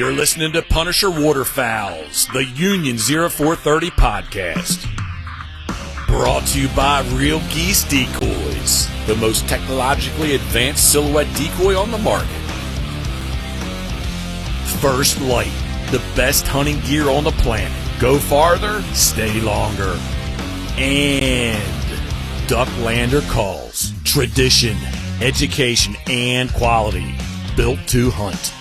You're listening to Punisher Waterfowls, the Union 0430 podcast. Brought to you by Real Geese Decoys, the most technologically advanced silhouette decoy on the market. First Light, the best hunting gear on the planet. Go farther, stay longer. And Ducklander Calls, tradition, education, and quality. Built to hunt.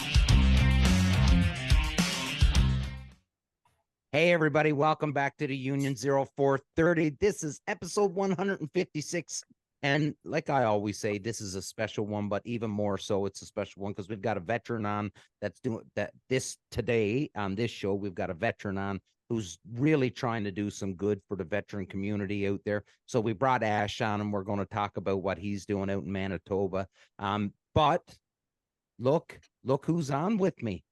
Hey, everybody. Welcome back to the Union 0430. This is episode 156. And like I always say, this is a special one, but even more so, it's a special one because we've got a veteran on that's doing that today on this show. We've got a veteran on who's really trying to do some good for the veteran community out there. So we brought Ash on and we're going to talk about what he's doing out in Manitoba. But look who's on with me.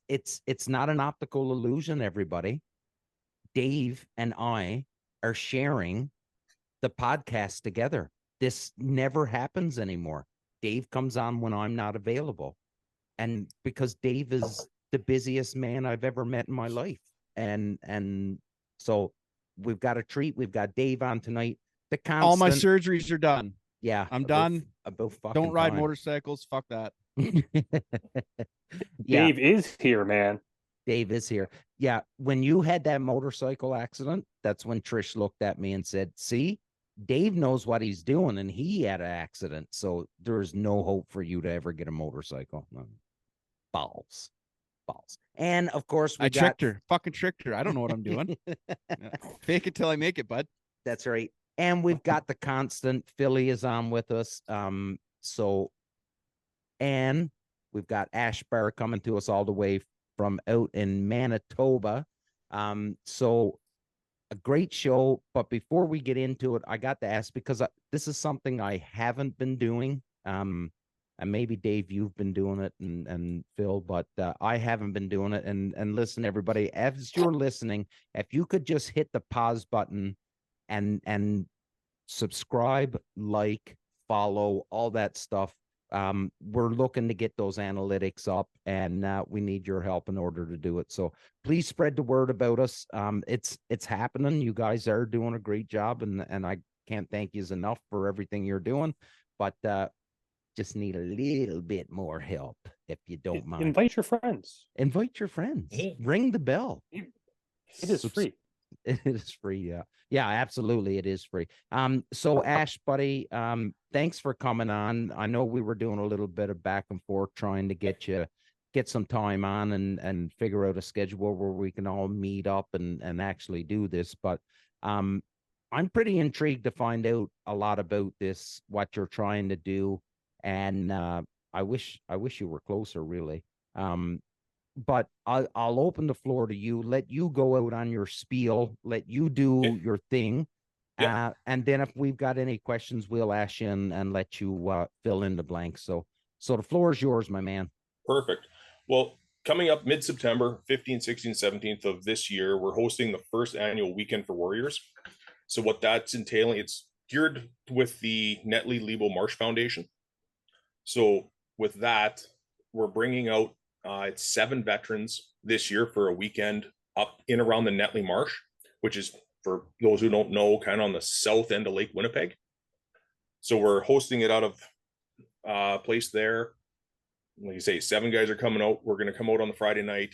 It's not an optical illusion, everybody. Dave and I are sharing the podcast together. This never happens anymore. Dave comes on when I'm not available. And because Dave is the busiest man I've ever met in my life. And so we've got a treat. We've got Dave on tonight. All my surgeries are done. Yeah. I'm done. About fucking Don't ride time. motorcycles. Fuck that. Yeah. Dave is here, man. Dave is here. Yeah. When you had that motorcycle accident, that's when Trish looked at me and said, see, Dave knows what he's doing and he had an accident. So there's no hope for you to ever get a motorcycle. Balls. And of course, I tricked her. Fucking tricked her. I don't know what I'm doing. Fake it till I make it, bud. That's right. And we've got the constant Philly is on with us. And we've got Ash Barr coming to us all the way from out in Manitoba. So a great show. But before we get into it, I got to ask, because this is something I haven't been doing. And maybe Dave, you've been doing it, and Phil, but I haven't been doing it. And listen, everybody, as you're listening, if you could just hit the pause button and subscribe, like, follow, all that stuff. We're looking to get those analytics up, and we need your help in order to do it. So please spread the word about us. It's happening. You guys are doing a great job, and I can't thank you enough for everything you're doing. But just need a little bit more help, if you don't mind. Invite your friends. Ring the bell. It is free. It is free. Yeah, absolutely. It is free. So Ash, buddy, thanks for coming on. I know we were doing a little bit of back and forth trying to get some time on and figure out a schedule where we can all meet up and actually do this. But I'm pretty intrigued to find out a lot about this, what you're trying to do. And I wish you were closer, really. But I'll open the floor to you. Let you go out on your spiel. Let you do your thing. Yeah. And then if we've got any questions, we'll ask you and let you fill in the blanks. So the floor is yours, my man. Perfect. Well, coming up mid-September, 15th, 16th, 17th of this year, we're hosting the first annual Weekend for Warriors. So what that's entailing, it's geared with the Netley Lebo Marsh Foundation. So with that, we're bringing out it's 7 veterans this year for a weekend up in around the Netley Marsh, which is, for those who don't know, kind of on the south end of Lake Winnipeg. So we're hosting it out of a place there. Like you say, 7 guys are coming out. We're going to come out on the Friday night,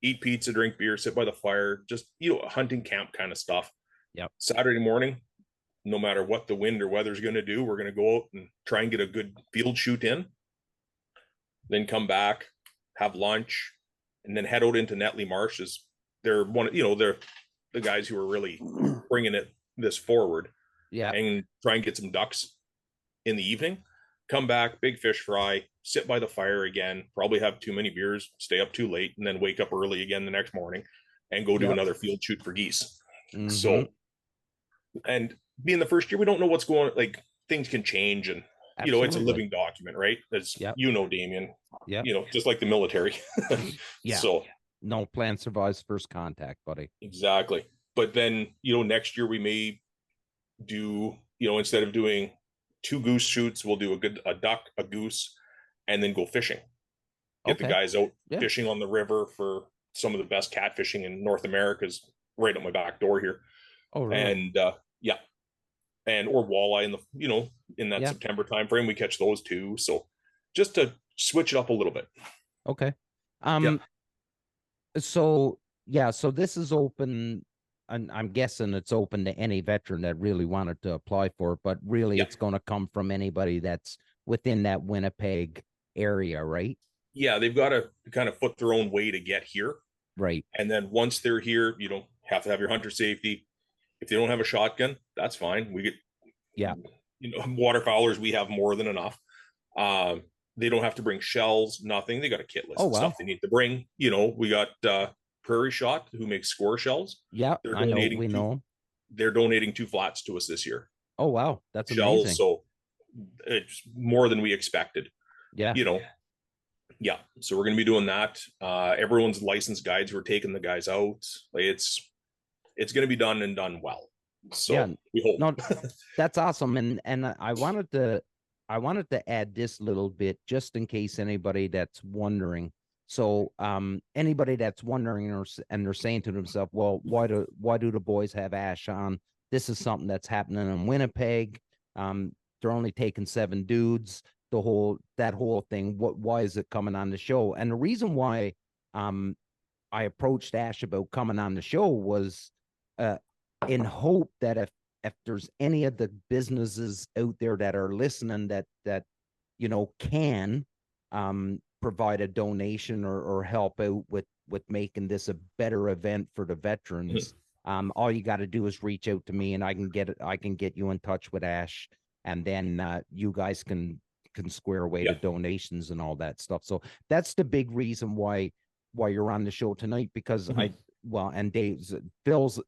eat pizza, drink beer, sit by the fire, just, a hunting camp kind of stuff. Yep. Saturday morning, no matter what the wind or weather's going to do, we're going to go out and try and get a good field shoot in. Then come back, have lunch, and then head out into Netley Marshes. They're they're the guys who are really bringing this forward. Yeah. And try and get some ducks in the evening. Come back, big fish fry, sit by the fire again, probably have too many beers, stay up too late, and then wake up early again the next morning and go do another field shoot for geese. Mm-hmm. So, and being the first year, we don't know what's going on. Like, things can change, and Absolutely. it's a living document, right? As Damien, just like the military. Yeah. So no plan survives first contact, buddy. Exactly. But then, next year we may do, instead of doing 2 goose shoots, we'll do a duck, a goose, and then go fishing. get the Okay. guys out Yeah. fishing on the river for some of the best catfishing in North America is right at my back door here. Oh, really? And yeah, and or walleye in the in that Yeah. September timeframe, we catch those too. So just to switch it up a little bit. Okay. Yeah. So yeah, so this is open, and I'm guessing it's open to any veteran that really wanted to apply for it, but really Yeah. it's going to come from anybody that's within that Winnipeg area, right? Yeah, they've got to kind of foot their own way to get here. Right. And then once they're here, you don't have to have your hunter safety. If they don't have a shotgun, that's fine. We get, Yeah. waterfowlers, we have more than enough. They don't have to bring shells, nothing. They got a kit list Oh, of wow. stuff they need to bring. We got Prairie Shot, who makes score shells. Yeah, They're I know. donating We know. They're donating 2 flats to us this year. Oh, wow. That's Shells, amazing. so it's more than we expected. Yeah. Yeah. So we're going to be doing that. Everyone's licensed guides. We're taking the guys out. Like it's going to be done and done well. So Yeah. we hope. No, that's awesome. And I wanted to add this little bit just in case anybody that's wondering. So anybody that's wondering and they're saying to themselves, well, why do the boys have Ash on? This is something that's happening in Winnipeg. They're only taking 7 dudes. That whole thing. Why is it coming on the show? And the reason why I approached Ash about coming on the show was in hope that if there's any of the businesses out there that are listening that can provide a donation or help out with making this a better event for the veterans, all you got to do is reach out to me and I can get you in touch with Ash, and then you guys can square away the donations and all that stuff. So that's the big reason why you're on the show tonight, because and Phil's,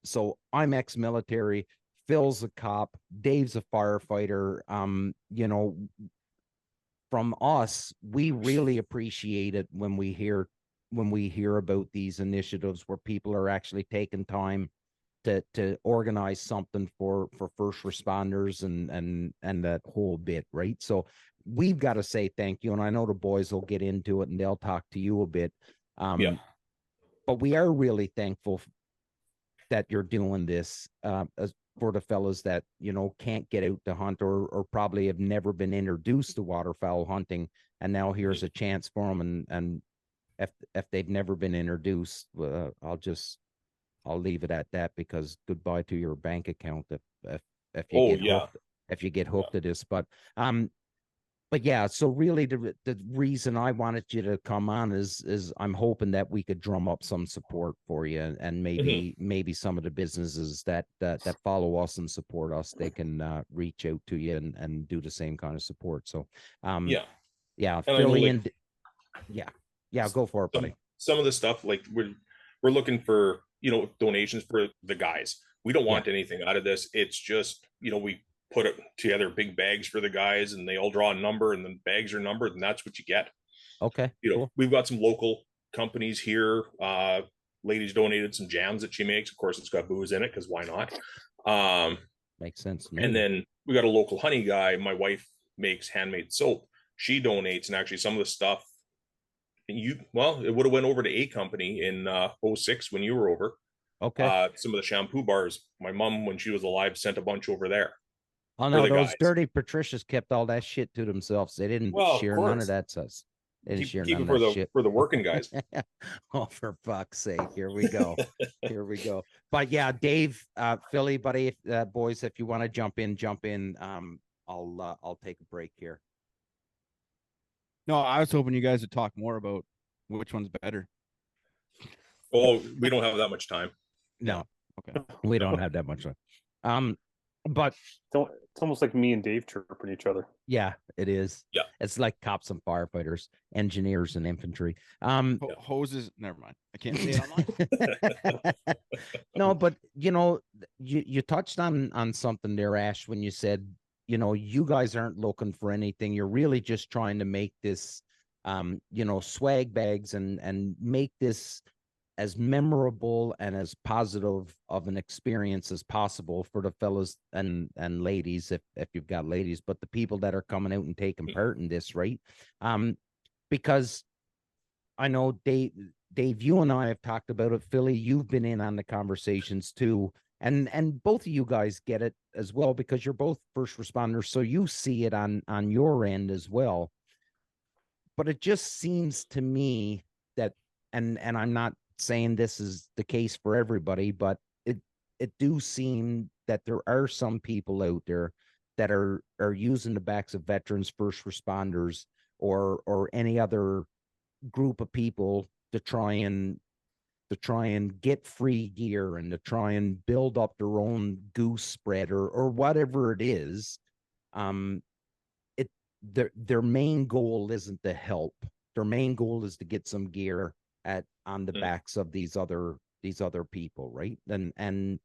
so I'm ex-military, Phil's a cop, Dave's a firefighter. From us, we really appreciate it when we hear about these initiatives where people are actually taking time to organize something for first responders and that whole bit, right? So we've got to say thank you, and I know the boys will get into it and they'll talk to you a bit. But we are really thankful that you're doing this for the fellas that can't get out to hunt or probably have never been introduced to waterfowl hunting, and now here's a chance for them. And if they've never been introduced, I'll leave it at that, because goodbye to your bank account if you get hooked to this. But yeah, so really the reason I wanted you to come on is I'm hoping that we could drum up some support for you, and maybe some of the businesses that follow us and support us, they can reach out to you and do the same kind of support. So Philly, and go for it, buddy. Some of the stuff, like we're looking for donations for the guys. We don't want anything out of this. It's just we put it together big bags for the guys, and they all draw a number, and then bags are numbered, and that's what you get. Okay. Cool. We've got some local companies here. Ladies donated some jams that she makes. Of course, it's got booze in it, because why not? Makes sense. And then we got a local honey guy. My wife makes handmade soap. She donates, and actually some of the stuff it would have went over to a company in 06 when you were over. Okay. Some of the shampoo bars, my mom, when she was alive, sent a bunch over there. Oh no, those dirty Patricias kept all that shit to themselves. They didn't share none of that stuff. They didn't share none of that shit for the working guys. Oh, for fuck's sake! Here we go. Here we go. But yeah, Dave, Philly, buddy, boys, if you want to jump in. I'll take a break here. No, I was hoping you guys would talk more about which one's better. Oh, we don't have that much time. No. Okay. We don't have that much time. But it's almost like me and Dave chirping each other. Yeah, it is. Yeah. It's like cops and firefighters, engineers and infantry. Hoses. Never mind. I can't say it online. No, but you touched on something there, Ash, when you said, you guys aren't looking for anything. You're really just trying to make this, swag bags and make this as memorable and as positive of an experience as possible for the fellas and ladies, if you've got ladies, but the people that are coming out and taking part in this, right? Because I know Dave, you and I have talked about it. Philly, you've been in on the conversations too. And both of you guys get it as well because you're both first responders. So you see it on your end as well. But it just seems to me that, and I'm not saying this is the case for everybody, but it do seem that there are some people out there that are using the backs of veterans, first responders, or any other group of people to try and get free gear and to try and build up their own goose spread or whatever it is. Their main goal isn't to help. Their main goal is to get some gear on the backs of these other people, right? And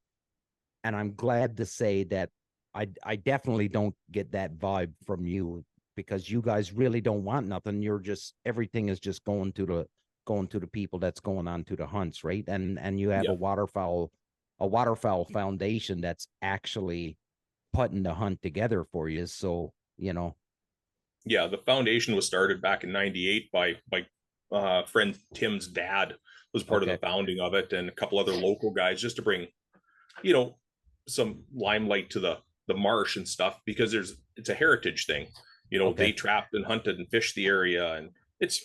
I'm glad to say that I definitely don't get that vibe from you, because you guys really don't want nothing. You're just, everything is just going to the people that's going on to the hunts, right? And you have a waterfowl foundation that's actually putting the hunt together for you. So, Yeah, the foundation was started back in '98 by friend Tim's dad was part of the founding of it, and a couple other local guys, just to bring, some limelight to the marsh and stuff, because it's a heritage thing. They trapped and hunted and fished the area, and it's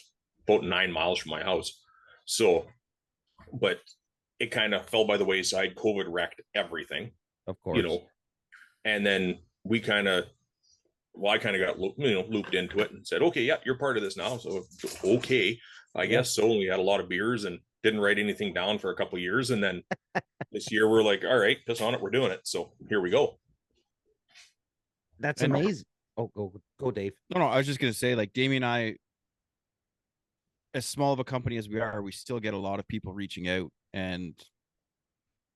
about 9 miles from my house. So, but it kind of fell by the wayside. COVID wrecked everything, of course. And then I kind of got looped into it and said, okay, yeah, you're part of this now. So okay, I guess so. We had a lot of beers and didn't write anything down for a couple of years, and then this year we're like, all right, piss on it, we're doing it. So here we go. That's amazing. Oh, go, Dave. No, I was just gonna say, like, Damien and I, as small of a company as we are, we still get a lot of people reaching out and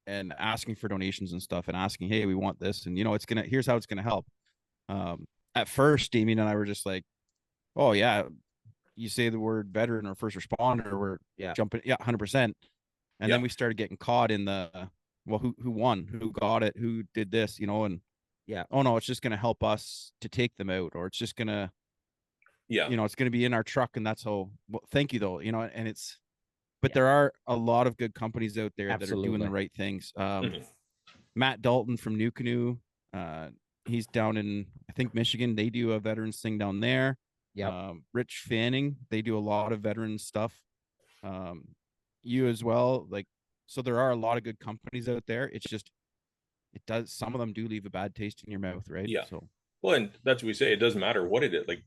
asking for donations and stuff, and asking, hey, we want this, and here's how it's gonna help. At first, Damien and I were just like, oh yeah, you say the word veteran or first responder, we're jumping, 100%. And then we started getting caught in the, well, who won, who got it, who did this, and oh no, it's just going to help us to take them out, or it's just going to, it's going to be in our truck, and that's how, well, thank you though, and it's, but there are a lot of good companies out there that are doing the right things. Matt Dalton from New Canoe, he's down in, I think, Michigan. They do a veterans thing down there. Rich Fanning, they do a lot of veterans stuff. You as well. Like, so there are a lot of good companies out there. It's just, some of them do leave a bad taste in your mouth, right? Yeah. So, well, and that's what we say. It doesn't matter what it is. Like,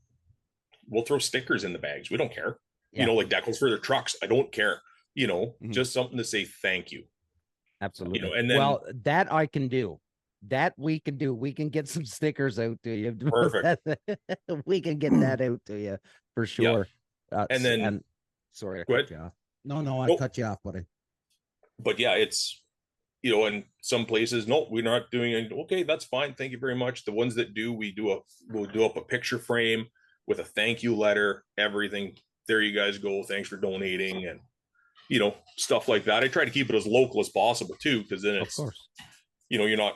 we'll throw stickers in the bags. We don't care. Like decals for their trucks. I don't care. Just something to say thank you. Absolutely. And then, well, that I can do. That we can do. We can get some stickers out to you. Perfect. We can get that out to you for sure. And then, sorry, I go cut ahead. you off. No, I cut you off, buddy. But yeah, it's, in some places, no, we're not doing it. Okay, that's fine. Thank you very much. The ones that do, we'll do up a picture frame with a thank you letter, everything. There you guys go. Thanks for donating, and stuff like that. I try to keep it as local as possible too, because then it's, of course, you're not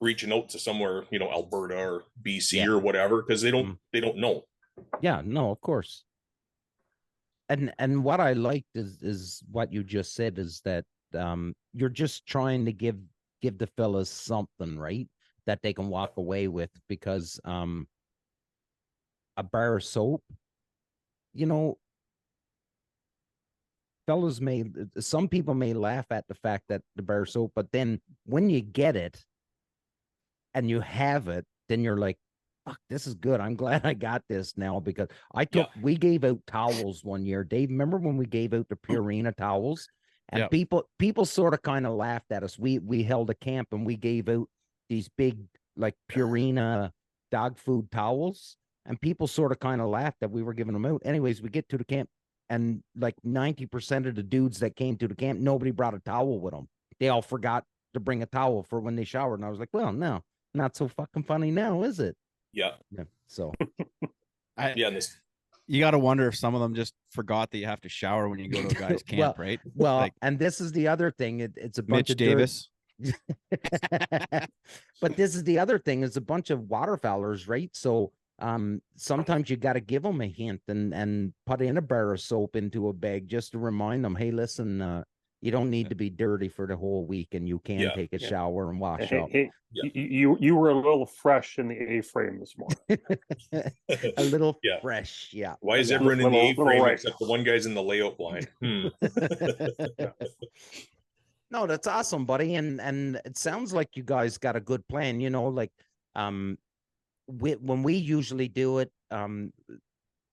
reaching out to somewhere, Alberta or BC or whatever, because they don't know. Yeah, no, of course. And what I liked is what you just said, is that you're just trying to give the fellas something, right, that they can walk away with, because a bar of soap, fellas some people may laugh at the fact that the bar of soap, but then when you get it and you have it, then you're like, fuck, this is good. I'm glad I got this now, because we gave out towels one year. Dave, remember when we gave out the Purina towels? And people sort of kind of laughed at us. We held a camp and we gave out these big, like, Purina dog food towels, and people sort of kind of laughed that we were giving them out. Anyways, we get to the camp, and like 90% of the dudes that came to the camp, nobody brought a towel with them. They all forgot to bring a towel for when they showered. And I was like, well, no, not so fucking funny now, is it? Yeah. So you got to wonder if some of them just forgot that you have to shower when you go to a guy's camp, right? Well, like, and this is the other thing. It's a bunch Mitch of Davis. But this is the other thing, is a bunch of waterfowlers, right? So sometimes you got to give them a hint and put in a bar of soap into a bag just to remind them, hey, listen, you don't need to be dirty for the whole week, and you can Yeah. take a shower and wash Hey, up. hey, Yeah. you were a little fresh in the A-frame this morning. A little Yeah. fresh, yeah. Why is Yeah, everyone in the little A-frame right. except the one guy's in the layout blind? No, that's awesome, buddy. And it sounds like you guys got a good plan. You know, like when we usually do it,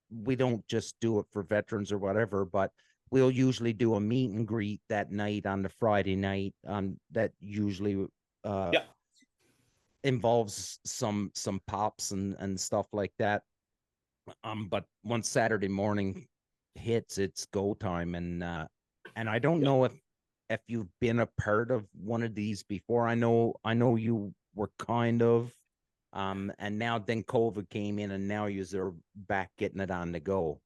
we don't just do it for veterans or whatever, but we'll usually do a meet and greet that night on the Friday night. That usually Yeah. involves some pops and stuff like that. But once Saturday morning hits, it's go time, and I don't know if you've been a part of one of these before. I know you were kind of, and now then COVID came in, and now you're back getting it on the go.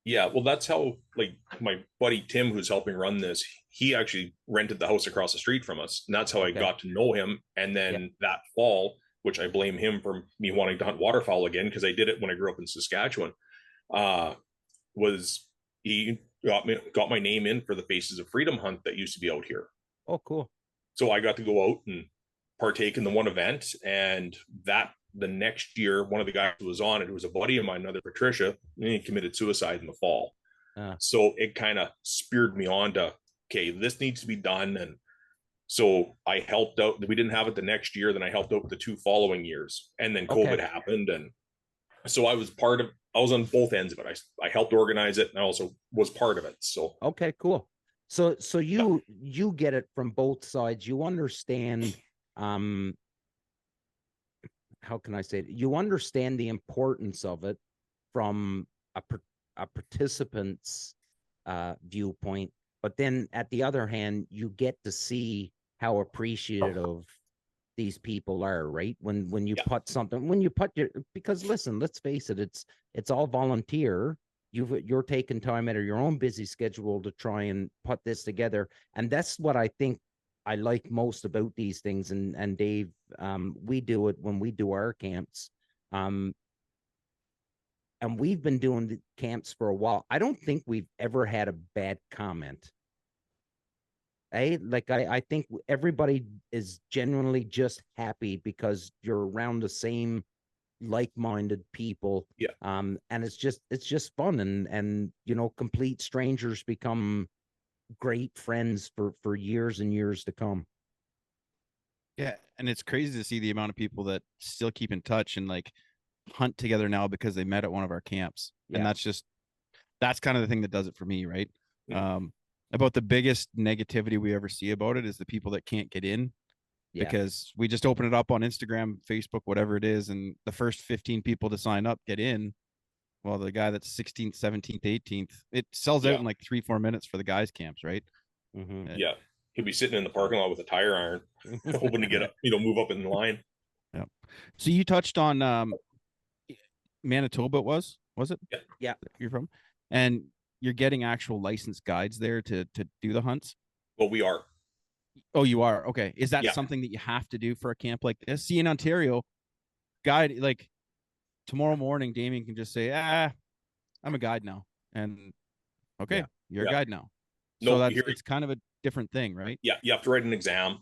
Yeah, well, that's how, like, my buddy Tim, who's helping run this, he actually rented the house across the street from us, and that's how I got to know him. And then that fall, which I blame him for me wanting to hunt waterfowl again, because I did it when I grew up in Saskatchewan, was he got my name in for the Faces of Freedom hunt that used to be out here. Oh, cool. So I got to go out and partake in the one event, and that the next year, one of the guys who was on it was a buddy of mine, another Patricia, and he committed suicide in the fall. So it kind of speared me on to, okay, this needs to be done. And so I helped out. We didn't have it the next year. Then I helped out the 2 following years, and then COVID happened. And so I was on both ends of it. I helped organize it, and I also was part of it. So, okay, cool. So you get it from both sides. You understand, how can I say it? You understand the importance of it from a participant's viewpoint, but then at the other hand, you get to see how appreciative these people are, right? When you put something, because listen, let's face it, it's all volunteer. You're taking time out of your own busy schedule to try and put this together, and that's what I think I like most about these things. And Dave, we do it when we do our camps, and we've been doing the camps for a while. I don't think we've ever had a bad comment. I think everybody is genuinely just happy because you're around the same like-minded people. Yeah. And it's just fun, and you know, complete strangers become great friends for years and years to come. Yeah, and it's crazy to see the amount of people that still keep in touch and like hunt together now because they met at one of our camps. And that's kind of the thing that does it for me, right? About the biggest negativity we ever see about it is the people that can't get in, because we just open it up on Instagram, Facebook, whatever it is, and the first 15 people to sign up get in. Well, the guy that's 16th, 17th, 18th, it sells out in like 3-4 minutes for the guys' camps, right? Yeah, he'll be sitting in the parking lot with a tire iron, hoping to get up, move up in the line. Yeah. So you touched on Manitoba, was it? Yeah. You're from, and you're getting actual licensed guides there to do the hunts. Well, we are. Oh, you are? Okay. Is that something that you have to do for a camp like this? See, in Ontario, guide, like tomorrow morning, Damien can just say, I'm a guide now. And you're a guide now. So it's kind of a different thing, right? Yeah. You have to write an exam.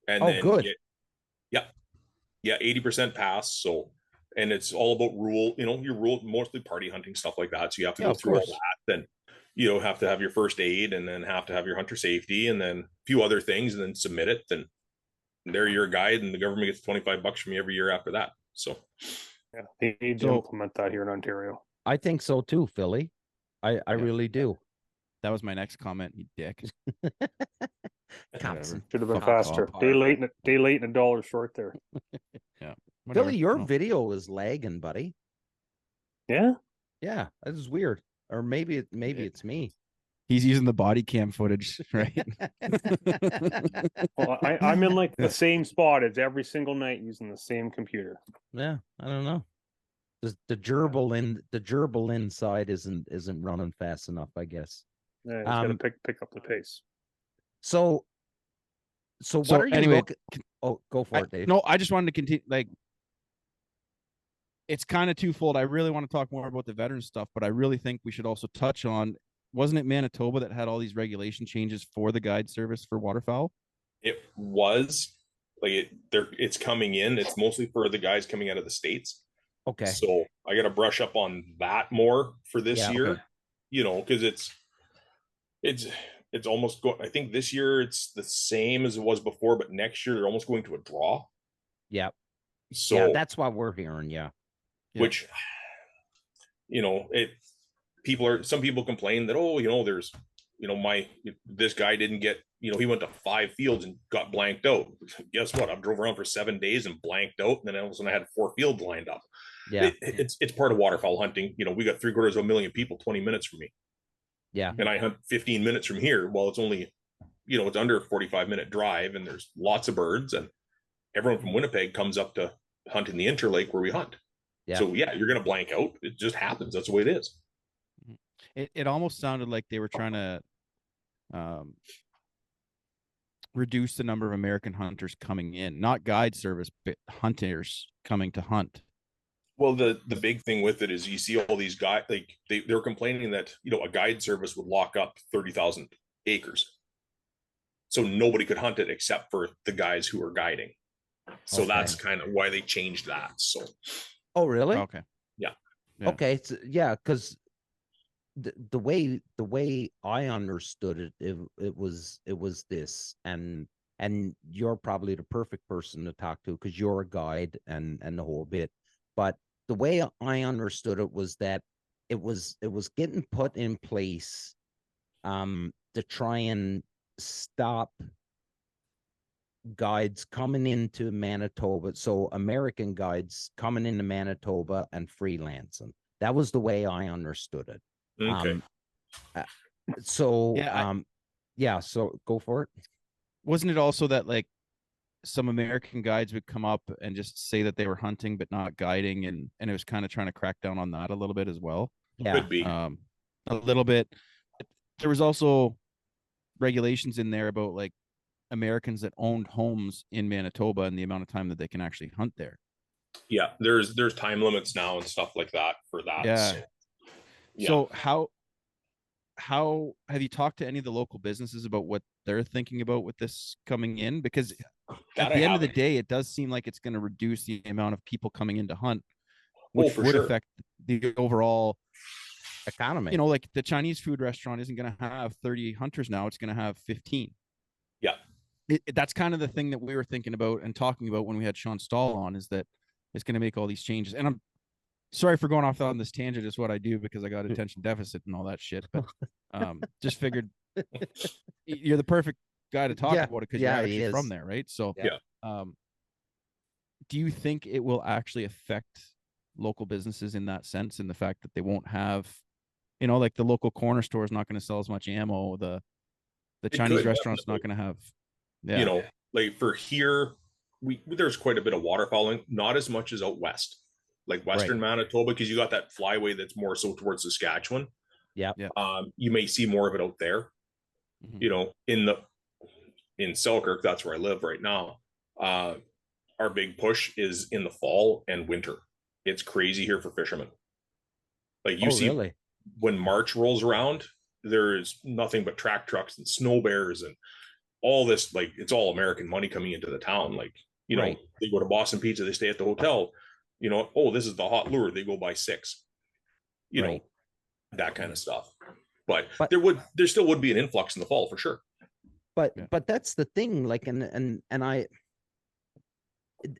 And then good. 80% pass. So, and it's all about your rule, mostly party hunting, stuff like that. So you have to go through all that. Then have to have your first aid, and then have to have your hunter safety, and then a few other things, and then submit it. Then they're your guide, and the government gets $25 from you every year after that. So yeah, they need to implement that here in Ontario. I think so too, Philly. I really do. That was my next comment, you dick. Should have been faster. Day late and $1 short there. Yeah. Philly, your video is lagging, buddy. Yeah? Yeah, that is weird. Or maybe it's me. He's using the body cam footage, right? Well, I'm in like the same spot as every single night using the same computer. Yeah, I don't know. The gerbil inside isn't running fast enough, I guess. Yeah, it's gonna pick up the pace. So what are you looking? Oh, go for it, Dave. No, I just wanted to continue. Like, it's kind of twofold. I really want to talk more about the veteran stuff, but I really think we should also touch on, wasn't it Manitoba that had all these regulation changes for the guide service for waterfowl? It was it's coming in. It's mostly for the guys coming out of the States. Okay. So I got to brush up on that more for this Yeah, year, okay. Because it's almost going. I think this year it's the same as it was before, but next year they're almost going to a draw. Yeah. So yeah, that's what we're hearing. Yeah. which some people complain that, there's this guy didn't get, he went to 5 fields and got blanked out. Guess what? I drove around for 7 days and blanked out, and then all of a sudden I had 4 fields lined up. Yeah. It's part of waterfowl hunting. We got 750,000 people 20 minutes from me, Yeah. and I hunt 15 minutes from here. Well, it's only it's under a 45-minute drive, and there's lots of birds, and everyone from Winnipeg comes up to hunt in the interlake where we hunt. Yeah. So yeah, you're gonna blank out. It just happens. That's the way it is. It almost sounded like they were trying to reduce the number of American hunters coming in, not guide service, but hunters coming to hunt. Well, the big thing with it is you see all these guys, like they're complaining that a guide service would lock up 30,000 acres, so nobody could hunt it except for the guys who are guiding. So that's kind of why they changed that. So Oh, really? Okay. Yeah. Okay. So, yeah, because the way I understood it was this, and you're probably the perfect person to talk to because you're a guide and the whole bit. But the way I understood it was that it was getting put in place to try and stop guides coming into Manitoba. So American guides coming into Manitoba and freelancing. That was the way I understood it. okay. So yeah, so go for it. Wasn't it also that like some American guides would come up and just say that they were hunting but not guiding, and it was kind of trying to crack down on that a little bit as well? Yeah. Could be. A little bit. There was also regulations in there about like Americans that owned homes in Manitoba and the amount of time that they can actually hunt there. Yeah, there's time limits now and stuff like that for that. Yeah. Yeah. So how have you talked to any of the local businesses about what they're thinking about with this coming in? Because at the end of the day, it does seem like it's going to reduce the amount of people coming in to hunt, which would affect the overall economy. Like the Chinese food restaurant isn't going to have 30 hunters now; it's going to have 15. Yeah. That's kind of the thing that we were thinking about and talking about when we had Sean Stahl on, is that it's going to make all these changes. And I'm sorry for going off on this tangent. Is what I do because I got attention deficit and all that shit. But just figured you're the perfect guy to talk about it because you're actually from there, right? So do you think it will actually affect local businesses in that sense, in the fact that they won't have, like the local corner store is not going to sell as much ammo, the Chinese restaurant's not going to have, like for here, there's quite a bit of waterfowling, not as much as out west, like Western Manitoba, because you got that flyway that's more so towards Saskatchewan. Yeah. You may see more of it out there. Mm-hmm. In Selkirk, that's where I live right now. Our big push is in the fall and winter. It's crazy here for fishermen. Like you see, really? When March rolls around, there's nothing but track trucks and snow bears and all this. Like it's all American money coming into the town. Like they go to Boston Pizza, they stay at the hotel. This is the hot lure. They go buy 6. That kind of stuff. But there still would be an influx in the fall for sure. But that's the thing. Like and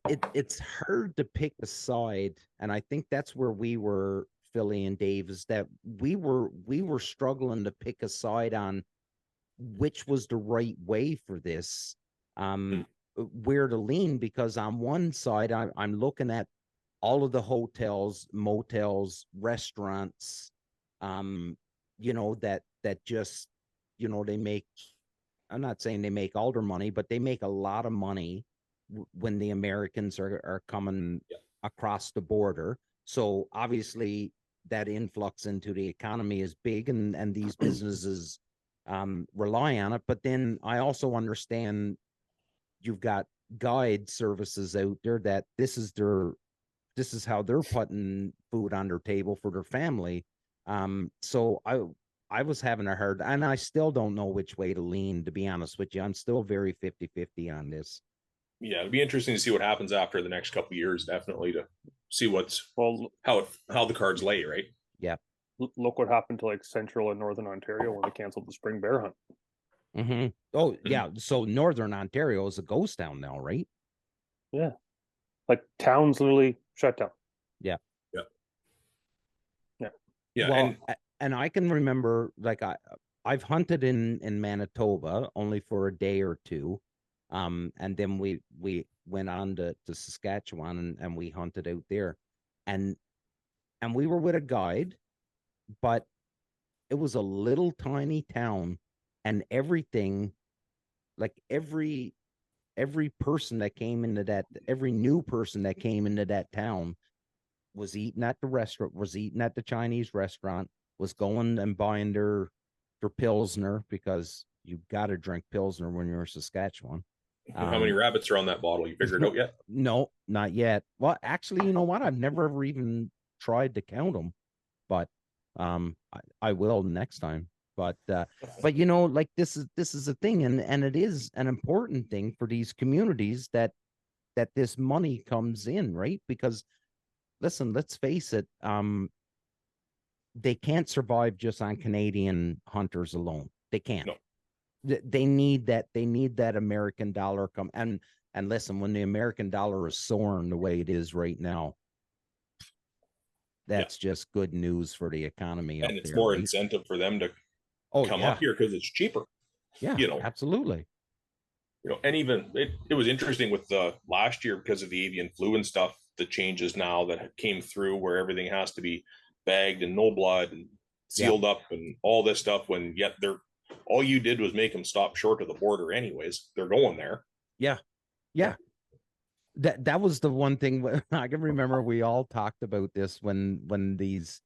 it's hard to pick a side, and I think that's where we were, Philly and Dave, is that we were struggling to pick a side on which was the right way for this, where to lean, because on one side I'm looking at all of the hotels, motels, restaurants, that just they make, I'm not saying they make all their money, but they make a lot of money when the Americans are coming across the border. So obviously that influx into the economy is big, and these businesses rely on it. But then I also understand you've got guide services out there that this is their this is how they're putting food on their table for their family. So I was having a hard, and I still don't know which way to lean, to be honest with you. I'm still very 50-50 on this. Yeah, it'd be interesting to see what happens after the next couple of years, definitely, to see what's Well, how the cards lay, right? Yeah. look what happened to like Central and Northern Ontario when they canceled the spring bear hunt. Mm-hmm. Oh, yeah. So Northern Ontario is a ghost town now, right? Yeah, like towns literally shut down. Yeah. Yeah. Yeah. Yeah. Well, And and I can remember, like, I've hunted in Manitoba only for a day or two, and then we went on to Saskatchewan, and we hunted out there, and we were with a guide, but it was a little tiny town, and everything, like every person that came into that, every new person that came into that town was eating at the restaurant, was eating at the Chinese restaurant, was going and buying their Pilsner, because you got to drink Pilsner when you're in Saskatchewan. how many rabbits are on that bottle? You figured it out yet? No, not yet. Well, actually, you know what? I've never ever even tried to count them, but I will next time. But you know, like this is a thing, and it is an important thing for these communities that this money comes in, right? Because listen, let's face it, they can't survive just on Canadian hunters alone. They can't. No. They need that American dollar come, and listen, when the American dollar is soaring the way it is right now, that's just good news for the economy up And it's there, more right? incentive for them to Oh, come yeah. up here because it's cheaper. Yeah, You know, absolutely. and even it was interesting with the last year because of the avian flu and stuff, the changes now that came through where everything has to be bagged and no blood and sealed up and all this stuff, when yet they're all you did was make them stop short of the border anyways. They're going there. Yeah. That was the one thing I can remember. We all talked about this when these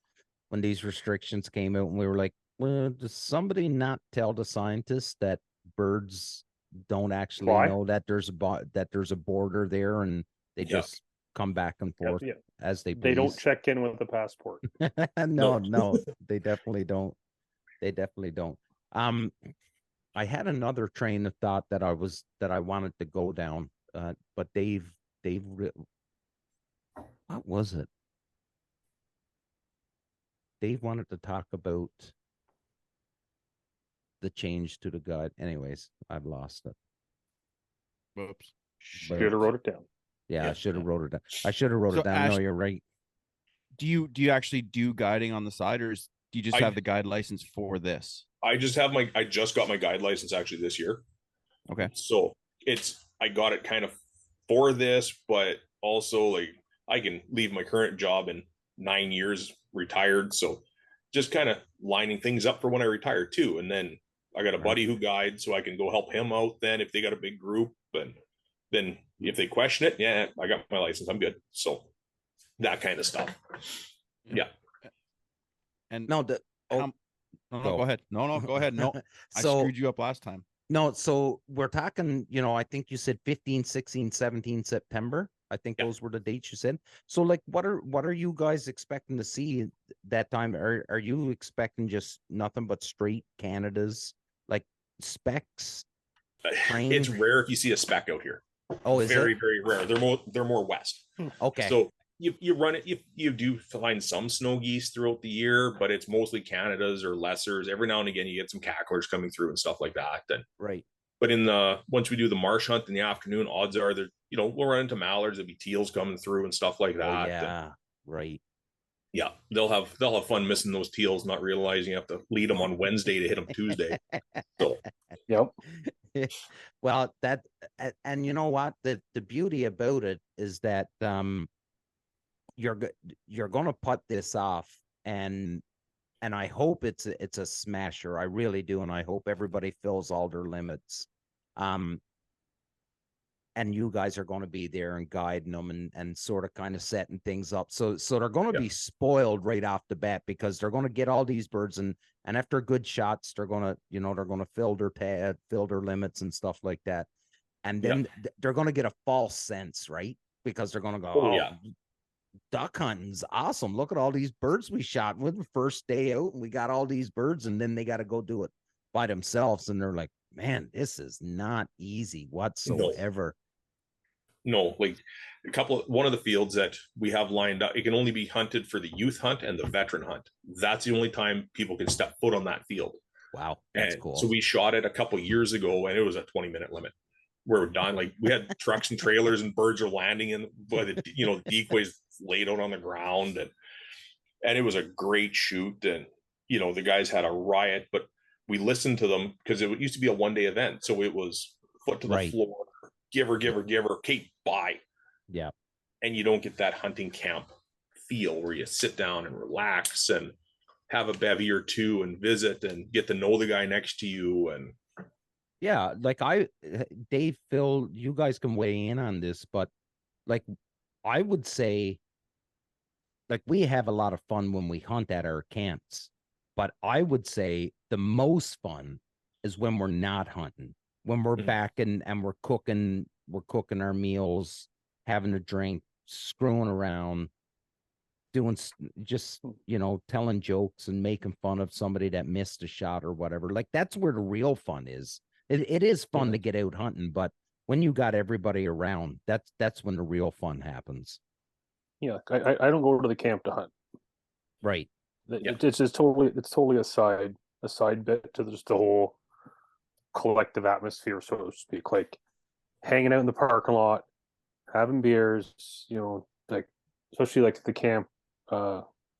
restrictions came out, and we were like, well, does somebody not tell the scientists that birds don't actually Fly? know that there's a border there, and they just come back and forth as they please? They don't check in with the passport. No, they definitely don't. They definitely don't. I had another train of thought that I wanted to go down, but what was it? Dave wanted to talk about the change to the guide. Anyways, I've lost it. Whoops. Should have wrote it down. Yeah, I should have wrote it down. I should have wrote it down. Ash, no, you're right. Do you actually do guiding on the side, or do you just have the guide license for this? I just got my guide license actually this year. Okay. So I got it kind of for this, but also like I can leave my current job in 9 years retired. So just kind of lining things up for when I retire too. And then I got a buddy who guides, so I can go help him out then if they got a big group. And then if they question it, yeah, I got my license. I'm good. So that kind of stuff. Yeah. And No, go ahead. No, go ahead. No, I screwed you up last time. No, so we're talking, I think you said 15, 16, 17 September. I think those were the dates you said. So like, what are you guys expecting to see that time? Are you expecting just nothing but straight Canadas, like specs? It's rare if you see a spec out here. Oh, is very, it? very rare. They're more west. Okay. So you run it. You do find some snow geese throughout the year, but it's mostly Canadas or lessers. Every now and again, you get some cacklers coming through and stuff like that. And right. But once we do the marsh hunt in the afternoon, odds are that we'll run into mallards. There'll be teals coming through and stuff like that. Oh, yeah. Right. Yeah, they'll have fun missing those teals, not realizing you have to lead them on Wednesday to hit them Tuesday. So, yep. Well, and you know what? The beauty about it is that you're going to put this off, and I hope it's a smasher. I really do, and I hope everybody fills all their limits. And you guys are going to be there and guiding them and sort of kind of setting things up. So they're going to be spoiled right off the bat, because they're going to get all these birds, and after good shots, they're going to, they're going to fill their limits and stuff like that. And then they're going to get a false sense, right? Because they're going to go, duck hunting's awesome. Look at all these birds we shot with the first day out, and we got all these birds, and then they got to go do it by themselves. And they're like, man, this is not easy whatsoever. No, like one of the fields that we have lined up, it can only be hunted for the youth hunt and the veteran hunt. That's the only time people can step foot on that field. Wow, that's and cool. So we shot it a couple years ago, and it was a 20-minute limit. We're done. Like, we had trucks and trailers, and birds are landing in by the decoys laid out on the ground, and it was a great shoot. And the guys had a riot, but we listened to them because it used to be a 1-day event, so it was foot to the floor, give her, Kate, bye. Yeah. And you don't get that hunting camp feel where you sit down and relax and have a bevy or two and visit and get to know the guy next to you. And yeah, like Dave, Phil, you guys can weigh in on this, but like I would say, like, we have a lot of fun when we hunt at our camps, but I would say the most fun is when we're not hunting, when we're back and we're cooking our meals, having a drink, screwing around, doing just, telling jokes and making fun of somebody that missed a shot or whatever. Like, that's where the real fun is. It is fun to get out hunting, but when you got everybody around, that's when the real fun happens. Yeah, I don't go to the camp to hunt. Right. It's just totally a side bit to just the whole collective atmosphere, so to speak. Like, hanging out in the parking lot, having beers, like, especially like the camp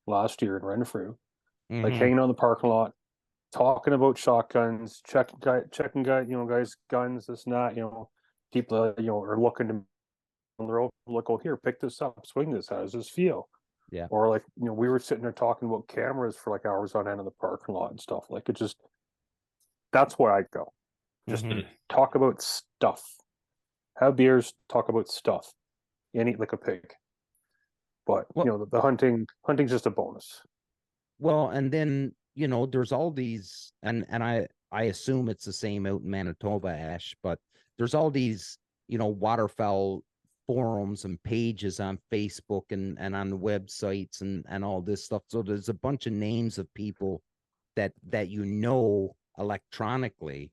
last year in Renfrew, like hanging out in the parking lot, talking about shotguns, checking guys' guns, this and that. People are looking to on the road, like, oh, here, pick this up, swing this, how does this feel? Yeah. Or like, we were sitting there talking about cameras for like hours on end in the parking lot and stuff. Like, it just, that's where I go. Just talk about stuff. Have beers, talk about stuff. And eat like a pig. But the hunting's just a bonus. Well, and then there's all these, and I assume it's the same out in Manitoba, Ash, but there's all these waterfowl forums and pages on Facebook and on the websites and all this stuff. So there's a bunch of names of people that electronically,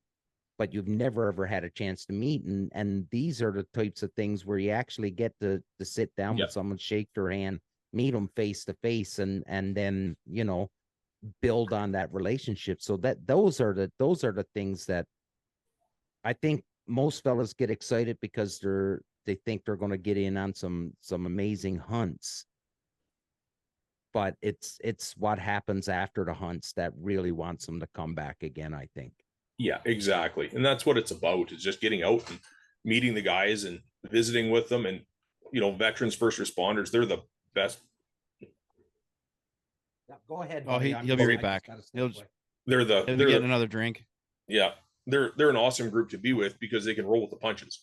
but you've never ever had a chance to meet. And these are the types of things where you actually get to sit down with someone, shake their hand, meet them face to face, and then build on that relationship. So those are the things that I think most fellas get excited because they think they're going to get in on some amazing hunts. But it's what happens after the hunts that really wants them to come back again, I think. Yeah, exactly. And that's what it's about, is just getting out and meeting the guys and visiting with them. And, veterans, first responders, they're the best. Yeah, go ahead. Oh, he'll be right back. They're getting another drink. Yeah. They're an awesome group to be with because they can roll with the punches.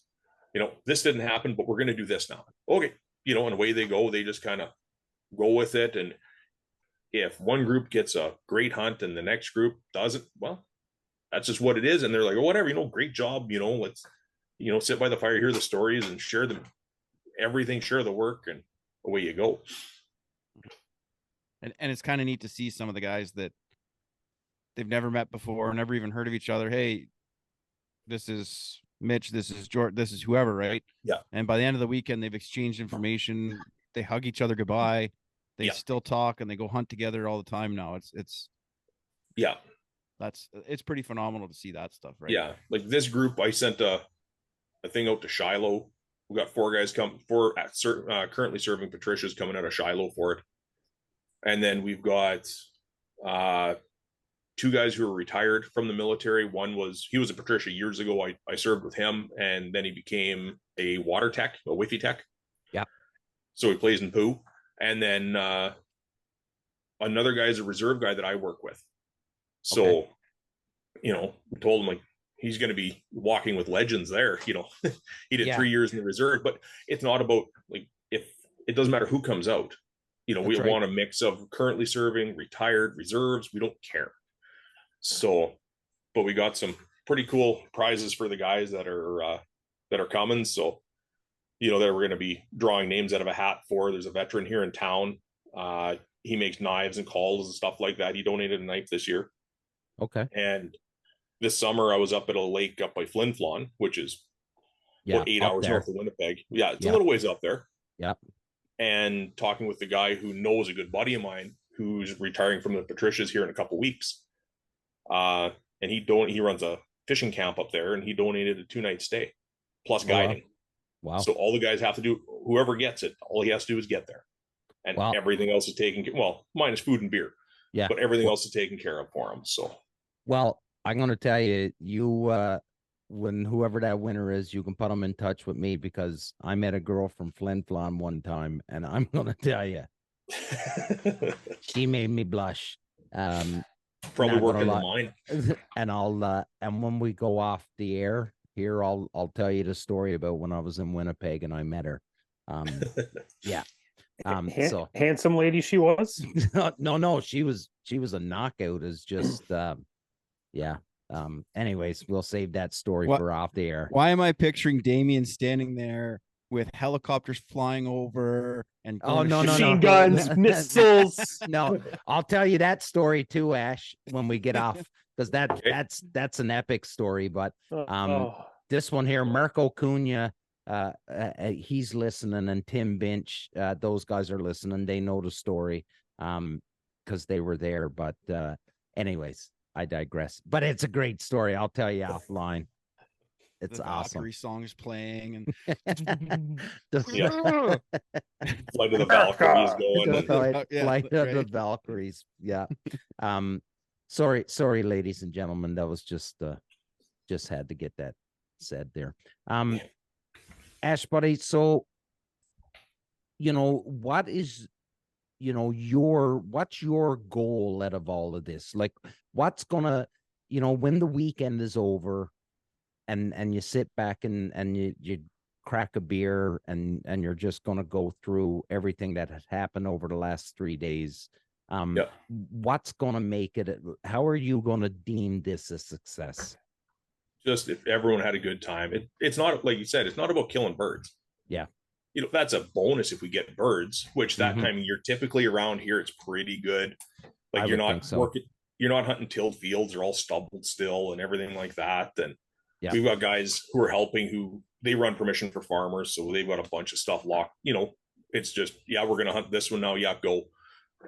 This didn't happen, but we're going to do this now. Okay. And away they go. They just kind of go with it. And if one group gets a great hunt and the next group doesn't, well, that's just what it is. And they're like, oh, whatever, great job. Let's, sit by the fire, hear the stories and share everything, share the work, and away you go. And it's kind of neat to see some of the guys that they've never met before, never even heard of each other. Hey, this is Mitch, this is George, this is whoever, right? Yeah. And by the end of the weekend, they've exchanged information. They hug each other goodbye. They still talk and they go hunt together all the time now. It's pretty phenomenal to see that stuff, right? Yeah. Like this group, I sent a thing out to Shiloh. We got four guys currently serving Patricia's coming out of Shiloh for it. And then we've got two guys who are retired from the military. He was a Patricia years ago. I served with him, and then he became a water tech, a Wi-Fi tech. Yeah. So he plays in poo. And then another guy is a reserve guy that I work with. So, told him, like, he's going to be walking with legends there. He did 3 years in the reserve, but it's not about, like, if it doesn't matter who comes out. We want a mix of currently serving, retired, reserves. We don't care. So, but we got some pretty cool prizes for the guys that are coming. So that we're going to be drawing names out of a hat for. There's a veteran here in town. He makes knives and calls and stuff like that. He donated a knife this year. Okay. And this summer I was up at a lake up by Flin Flon, which is Yeah. 8 up hours there. north of Winnipeg. Yeah, it's Yeah. a little ways up there. Yep. And talking with the guy who knows a good buddy of mine who's retiring from the Patricias here in a couple weeks. And he runs a fishing camp up there, and he donated a 2-night stay plus guiding. Wow. So all the guys have to do, whoever gets it, all he has to do is get there. And Wow. everything else is taken, well, minus food and beer. Yeah. But everything else is taken care of for him. So, well, I'm going to tell you, when whoever that winner is, you can put them in touch with me, because I met a girl from Flin Flon one time, and I'm going to tell you, she made me blush. probably Not working gonna the mine. And and when we go off the air here, I'll tell you the story about when I was in Winnipeg and I met her. Yeah. So Handsome lady she was. no, she was a knockout. Is just yeah. Anyways, we'll save that story for off the air. Why am I picturing Damien standing there with helicopters flying over and machine guns, missiles? No, I'll tell you that story too, Ash, when we get off, because that's an epic story. But this one here, Marco Cunha, he's listening, and Tim Binch, those guys are listening. They know the story because they were there. But anyways, I digress. But it's a great story. I'll tell you offline. It's the awesome. Valkyrie songs playing and Flight of the Valkyries going. Flight of the Valkyries. Yeah. Sorry, ladies and gentlemen. That was just had to get that said there. Ash, buddy. So, what is, what's your goal out of all of this? Like, what's gonna, when the weekend is over, and you sit back and you crack a beer and you're just going to go through everything that has happened over the last 3 days. What's going to make it? How are you going to deem this a success? Just if everyone had a good time. It's not, like you said, it's not about killing birds. Yeah. That's a bonus if we get birds, which that time of year, typically around here, it's pretty good. Like you're not working, you're not hunting tilled fields, they're all stubbled still and everything like that. And we've got guys who are helping, who they run permission for farmers. So they've got a bunch of stuff locked. It's just, we're going to hunt this one now. Yeah, go.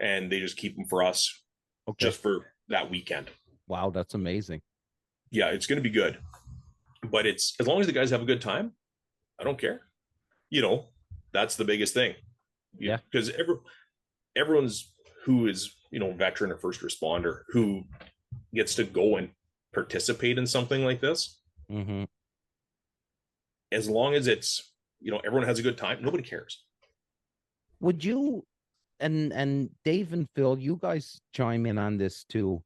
And they just keep them for us just for that weekend. Wow. That's amazing. Yeah, it's going to be good. But it's, as long as the guys have a good time, I don't care. That's the biggest thing. Yeah. Because everyone's who is, veteran or first responder who gets to go and participate in something like this. Mm-hmm. As long as it's, everyone has a good time, nobody cares. Would you, and Dave and Phil, you guys chime in on this too.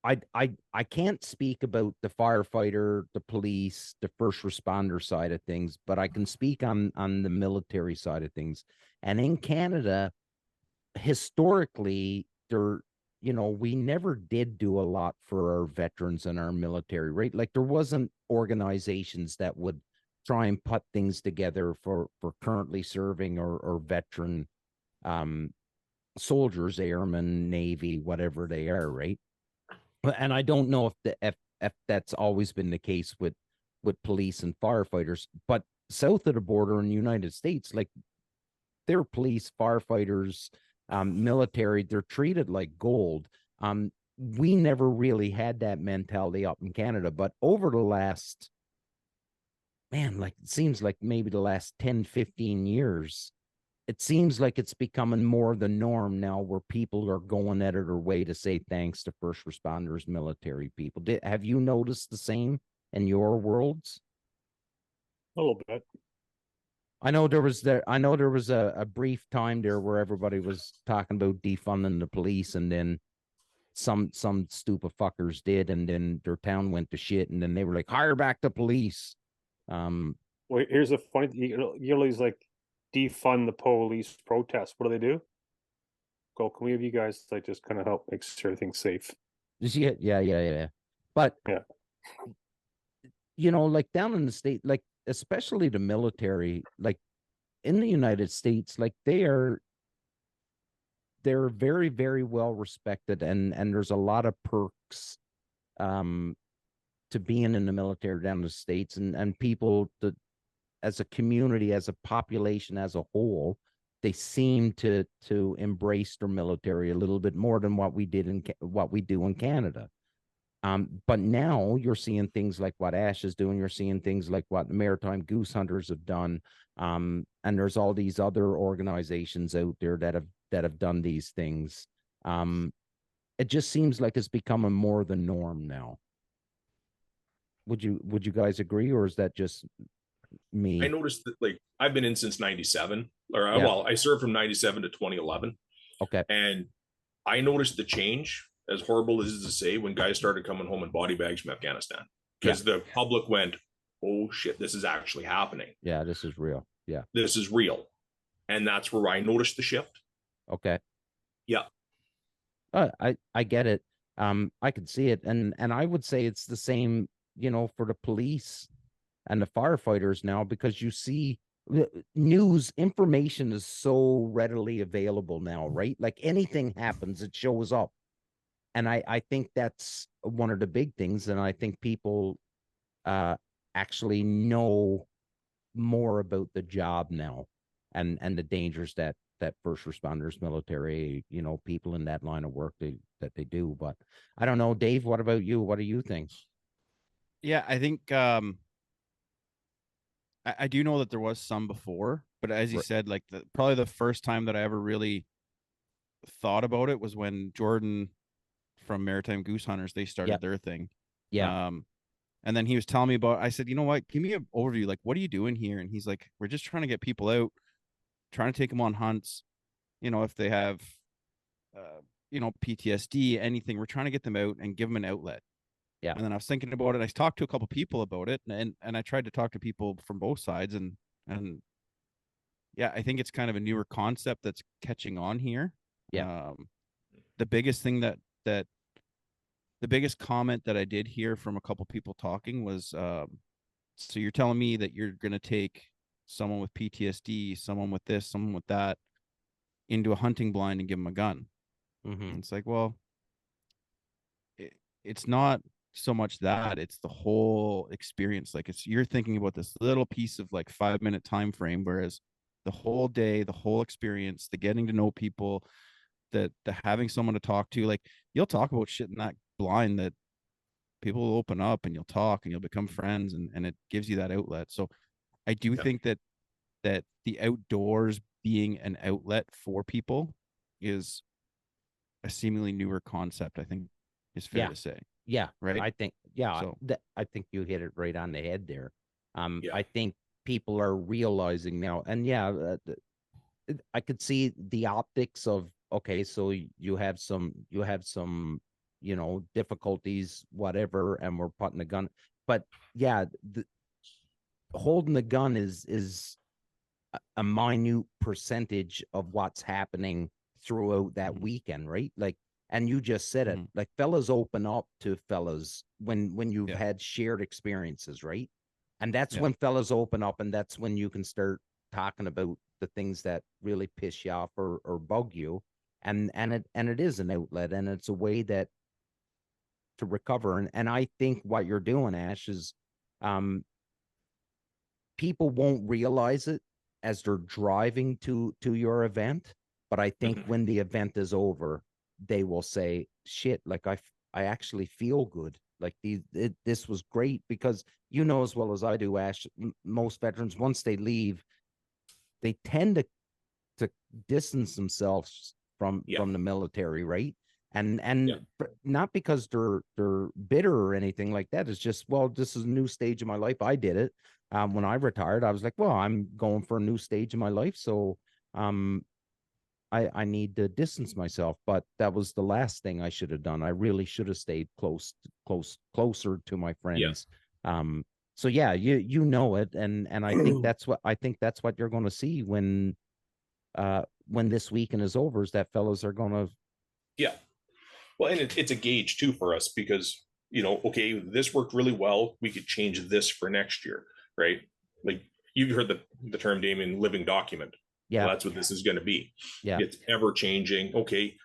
I can't speak about the firefighter, the police, the first responder side of things, but I can speak on the military side of things. And in Canada, historically, we never did do a lot for our veterans and our military, right? Like there wasn't organizations that would try and put things together for currently serving or veteran soldiers, airmen, Navy, whatever they are, right? And I don't know if that's always been the case with police and firefighters, but south of the border in the United States, like their police, firefighters, military, they're treated like gold. We never really had that mentality up in Canada, but over the last, it seems like maybe the last 10, 15 years, it seems like it's becoming more the norm now, where people are going out of their way to say thanks to first responders, military people. Have you noticed the same in your worlds? A little bit. I know there was a brief time there where everybody was talking about defunding the police, and then some stupid fuckers did, and then their town went to shit, and then they were like, hire back the police. Well, here's the funny thing. You always like defund the police protest. What do? Can we have you guys just kind of help make sure everything's safe? Yeah. But like down in the state, like especially the military, like in the United States, like they're very, very well respected, and there's a lot of perks to being in the military down in the States, and people that as a community, as a population, as a whole, they seem to embrace their military a little bit more than what we do in Canada. But now you're seeing things like what Ash is doing. You're seeing things like what the Maritime Goose Hunters have done. And there's all these other organizations out there that have done these things. It just seems like it's becoming more the norm now. Would you guys agree, or is that just me? I noticed that, like, I've been in since 97, or Yeah. well, I served from 97 to 2011. Okay. And I noticed the change, as horrible as it is to say, when guys started coming home in body bags from Afghanistan, because the public went, oh shit, this is actually happening. Yeah, this is real. Yeah. This is real. And that's where I noticed the shift. Okay. Yeah. I get it. I could see it. And I would say it's the same, for the police and the firefighters now, because you see news information is so readily available now, right? Like anything happens, it shows up. And I think that's one of the big things. And I think people actually know more about the job now, and the dangers that first responders, military, people in that line of work that they do. But I don't know, Dave, what about you? What do you think? Yeah, I think I do know that there was some before, but as you said, like probably the first time that I ever really thought about it was when Jordan from Maritime Goose Hunters, they started their thing. Yeah. And then he was telling me about, I said, you know what, give me an overview. Like, what are you doing here? And he's like, we're just trying to get people out, trying to take them on hunts. If they have, PTSD, anything, we're trying to get them out and give them an outlet. Yeah. And then I was thinking about it. I talked to a couple people about it, and I tried to talk to people from both sides, and yeah, I think it's kind of a newer concept that's catching on here. Yeah. The biggest thing the biggest comment that I did hear from a couple people talking was, so you're telling me that you're going to take someone with PTSD, someone with this, someone with that, into a hunting blind and give them a gun. Mm-hmm. And it's like, well, it's not so much that, it's the whole experience. Like, you're thinking about this little piece of like 5-minute time frame, whereas the whole day, the whole experience, the getting to know people, the having someone to talk to, like you'll talk about shit in that blind that people will open up, and you'll talk and you'll become friends, and it gives you that outlet. So I do think that the outdoors being an outlet for people is a seemingly newer concept, I think is fair to say. Yeah. Right. I think, I think you hit it right on the head there. I think people are realizing now, and I could see the optics of, okay, so you have some, difficulties, whatever, and we're putting a gun, but holding the gun is a minute percentage of what's happening throughout that weekend, right? Like, and you just said it, like fellas open up to fellas when you've had shared experiences, right? And that's when fellas open up, and that's when you can start talking about the things that really piss you off or bug you. And it is an outlet, and it's a way that to recover. And I think what you're doing, Ash, is people won't realize it as they're driving to your event, but I think when the event is over, they will say, shit, like I actually feel good. Like this was great, because as well as I do, Ash, most veterans, once they leave, they tend to distance themselves from the military, right? And not because they're bitter or anything like that. It's just, well, this is a new stage of my life. I did it. When I retired, I was like, well, I'm going for a new stage of my life, so I need to distance myself. But that was the last thing I should have done. I really should have stayed closer to my friends. So you know it, and I think that's what you're going to see when this weekend is over, is that fellows are going to well, and it's a gauge too for us, because okay, this worked really well, we could change this for next year, right? like you've heard the term, Damien, living document. Yeah. Well, that's what this is going to be. Yeah. It's ever changing. Okay,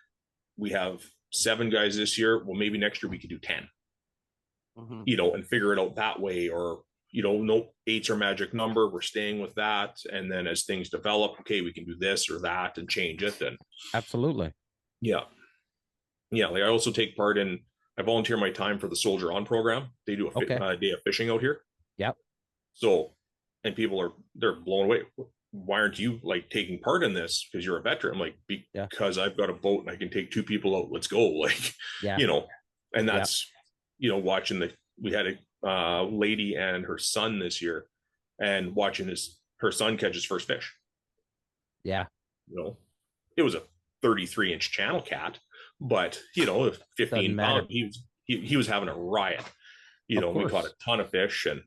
we have 7 guys this year. Well, maybe next year we could do 10. And figure it out that way. Or no, 8's our magic number. We're staying with that. And then as things develop, okay, we can do this or that and change it. And absolutely. Yeah. Like I also take part in. I volunteer my time for the Soldier On program. They do a day of fishing out here. Yep. So, and people they're blown away. Why aren't you like taking part in this? Because you're a veteran. I'm like, because I've got a boat and I can take 2 people out. Let's go. Like, and that's, watching we had a lady and her son this year, and watching her son catch his first fish. Yeah. It was a 33-inch channel cat, but 15 pound, he was having a riot. We caught a ton of fish, and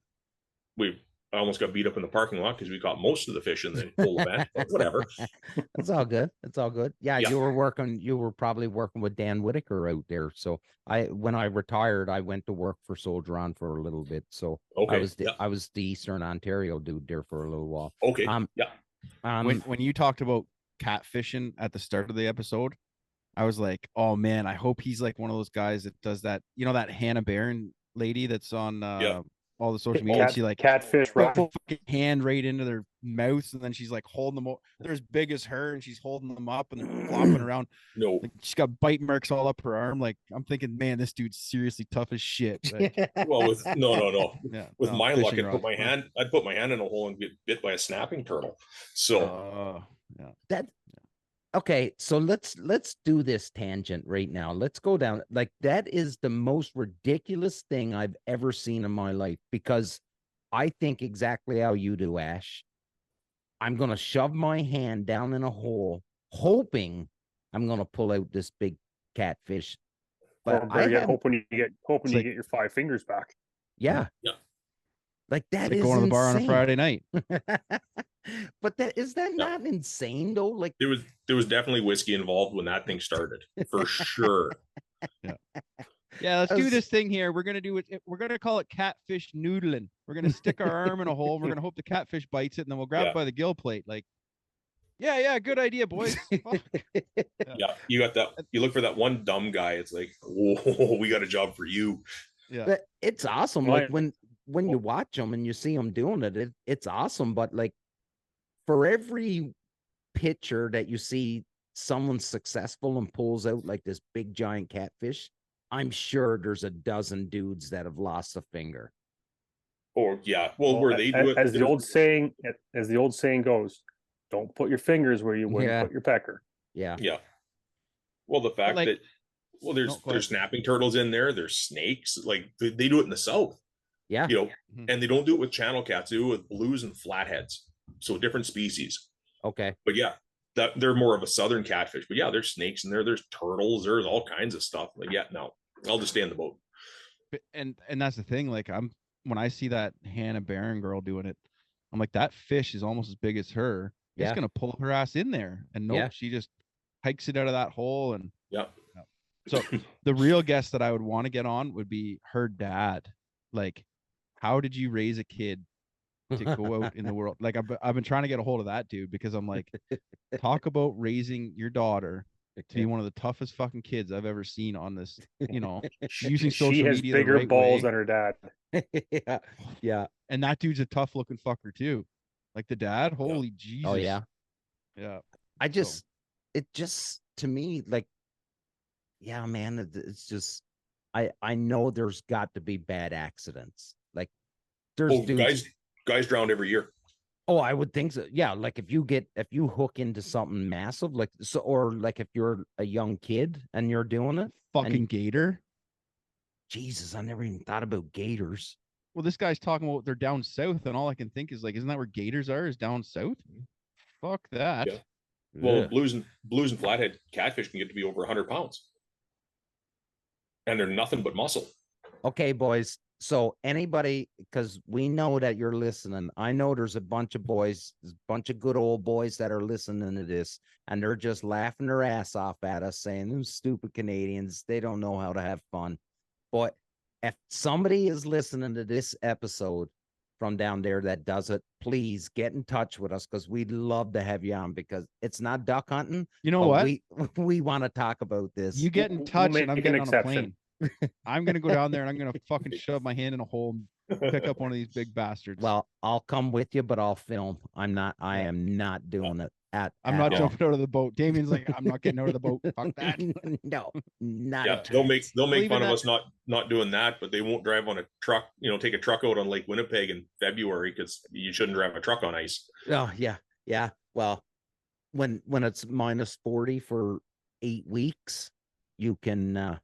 I almost got beat up in the parking lot because we caught most of the fish in the whole event. But whatever. It's all good. It's all good. Yeah, you were probably working with Dan Whitaker out there. So when I retired, I went to work for Soldier On for a little bit. So I was the Eastern Ontario dude there for a little while. Okay. When you talked about catfishing at the start of the episode, I was like, oh man, I hope he's like one of those guys that does that. That Hannah Barron lady that's on all the social media. She like catfish hand right into their mouths, and then she's like holding them. They're as big as her, and she's holding them up and they're flopping around. No, like, she's got bite marks all up her arm. Like I'm thinking, man, this dude's seriously tough as shit. Like, well, with no. Yeah, with my luck, I'd put my hand in a hole and get bit by a snapping turtle. So okay, so let's do this tangent right now. Let's go down. Like, that is the most ridiculous thing I've ever seen in my life, because I think exactly how you do, Ash. I'm going to shove my hand down in a hole, hoping I'm going to pull out this big catfish. But hoping you get your 5 fingers back. Yeah. Like that is going to the bar on a Friday night. But is that not insane though? Like there was definitely whiskey involved when that thing started, for sure. Yeah, let's do this thing here. We're gonna do it. We're gonna call it catfish noodling. We're gonna stick our arm in a hole. We're gonna hope the catfish bites it, and then we'll grab it by the gill plate. Like, good idea, boys. You got that. You look for that one dumb guy. It's like, whoa, we got a job for you. Yeah, but it's awesome. Like when you watch them and you see them doing it, it's awesome. But like, for every picture that you see someone successful and pulls out like this big giant catfish, I'm sure there's a dozen dudes that have lost a finger. Or where they do it, as the old saying goes, don't put your fingers where you wouldn't put your pecker. Yeah. Well, the fact that there's snapping turtles in there, there's snakes, like they do it in the South. Yeah. And they don't do it with channel cats, they do it with blues and flatheads. So different species. Okay. But that they're more of a southern catfish. But there's snakes in there, there's turtles, there's all kinds of stuff. Like I'll just stay in the boat. And that's the thing. Like when I see that Hannah Barron girl doing it, I'm like, that fish is almost as big as her. It's gonna pull her ass in there. And she just hikes it out of that hole. And so the real guest that I would want to get on would be her dad. Like, how did you raise a kid to go out in the world? Like I've been trying to get a hold of that dude, because I'm like, talk about raising your daughter to be one of the toughest fucking kids I've ever seen on this, using social media. She has bigger balls than her dad. Yeah. And that dude's a tough looking fucker too. Like the dad, holy Jesus. Oh yeah. Yeah. It just to me, like, yeah, man, it's just, I know there's got to be bad accidents. Like there's guys drowned every year. Oh, I would think so. Yeah, like if you hook into something massive, like so, or like if you're a young kid and you're doing it, fucking gator. Jesus, I never even thought about gators. Well, this guy's talking about they're down south, and all I can think is like, isn't that where gators are? Is down south? Fuck that. Yeah. Well, blues and flathead catfish can get to be over 100 pounds, and they're nothing but muscle. Okay, boys. So anybody, because we know that you're listening, I know there's a bunch of boys, a bunch of good old boys that are listening to this, and they're just laughing their ass off at us, saying, "Those stupid Canadians, they don't know how to have fun." But if somebody is listening to this episode from down there that does it, please get in touch with us because we'd love to have you on because it's not duck hunting. You know but what? We want to talk about this. You get in We'll touch, make and I'm an getting on a exception. plane. I'm gonna go down there, and I'm gonna fucking shove my hand in a hole and pick up one of these big bastards. Well, I'll come with you, but I'll film. I am not doing it I'm at not all. jumping out of the boat. Damien's like, I'm not getting out of the boat. Fuck that. No, not Yeah, a they'll make chance. Even fun of that- us not doing that, but they won't drive on a truck. Take a truck out on Lake Winnipeg in February because you shouldn't drive a truck on ice. Oh yeah. Well, when it's minus 40 for 8 weeks, you can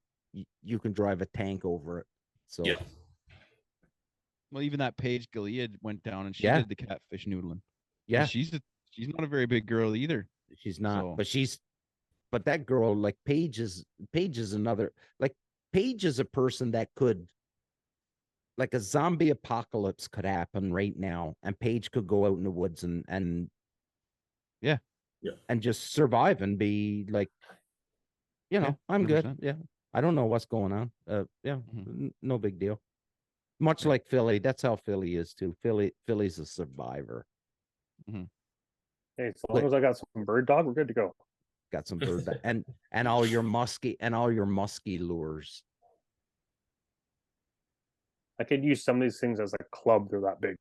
you can drive a tank over it. So Yeah. Well, even that Paige Gilead went down, and she Yeah. did the catfish noodling. yeah, And she's not a very big girl either. she's not, So- but that girl, like Paige is another, like Paige is a person that could, like a zombie apocalypse could happen right now, and Paige could go out in the woods and Yeah. Yeah. and just survive and be like, Yeah, I'm good. 100%. Yeah. I don't know what's going on. Yeah, Mhm. no big deal. Much like Philly, that's how Philly is too. Philly's a survivor. Hey, as long as I got some bird dog, we're good to go. Got some bird and all your musky lures. I could use some of these things as a club. They're that big.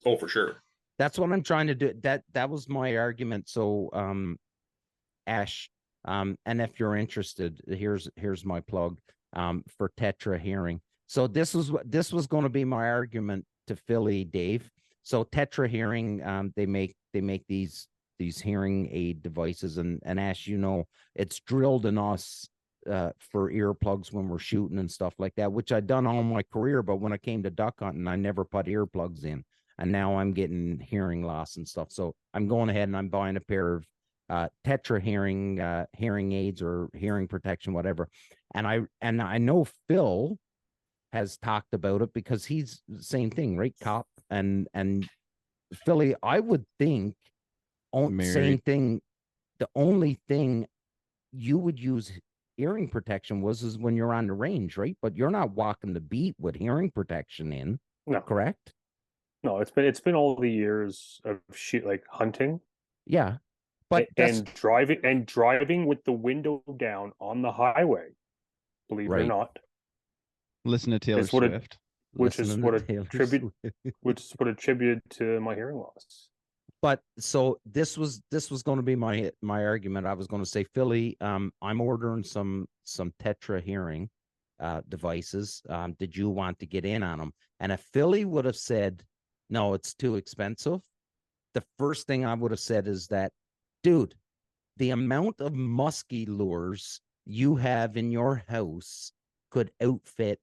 Oh, for sure. That's what I'm trying to do. That was my argument. So Ash, and if you're interested, here's my plug for Tetra Hearing. So this was going to be my argument to Philly, Dave. So Tetra Hearing, they make these hearing aid devices, and Ash, it's drilled in us for earplugs when we're shooting and stuff like that, which I've done all my career. But when I came to duck hunting, I never put earplugs in, and now I'm getting hearing loss and stuff. So I'm going ahead and I'm buying a pair of Tetra hearing aids or hearing protection, whatever. And I know Phil has talked about it because he's the same thing, right? Cop and Philly, I would think same Married. thing. The only thing you would use hearing protection is when you're on the range, right? But you're not walking the beat with hearing protection in, No, correct? no, it's been all the years of like hunting. Yeah. But and driving with the window down on the highway, believe it or Right. not, Listen to Taylor It's what it- Swift. which is listening what to a Taylor tribute- Swift. which is what attributed to my hearing loss. But so this was going to be my argument. I was going to say, Philly, I'm ordering some Tetra hearing devices. Did you want to get in on them? And if Philly would have said, no, it's too expensive, the first thing I would have said is that, dude, the amount of musky lures you have in your house could outfit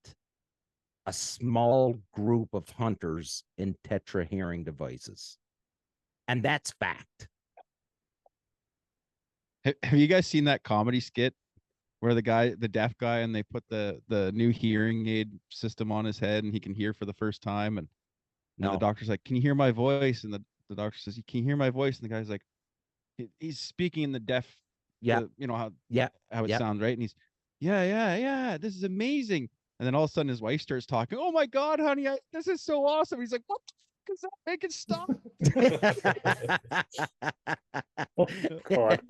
a small group of hunters in Tetra hearing devices. And that's fact. Have you guys seen that comedy skit where the deaf guy, and they put the new hearing aid system on his head, and he can hear for the first time, and No. the doctor's like, "Can you hear my voice?" And the doctor says, "Can you hear my voice?" And the guy's like, he's speaking in the deaf, Yeah. how Yeah. it Yeah. sounds, right? And he's, yeah, this is amazing. And then all of a sudden his wife starts talking. "Oh my God, honey, this is so awesome." He's like, "What the fuck is that? Make it stop." God.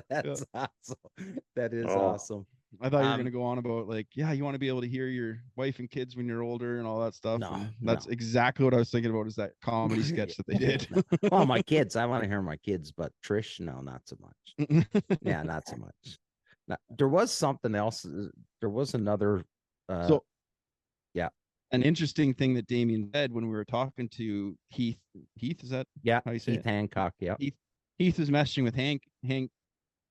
That's awesome. That is Oh. awesome. I thought you were Um, gonna go on about like, yeah, you want to be able to hear your wife and kids when you're older and all that stuff. No, And that's no. exactly what I was thinking about, is that comedy sketch that they did. Well, my kids, I want to hear my kids, but Trish, no, not so much. Yeah, not so much. Now, there was something else. There was another. So, yeah. An interesting thing that Damien said when we were talking to Heath, is that Yeah, how you say Heath it? Hancock. Yeah, Heath was messaging with Heath.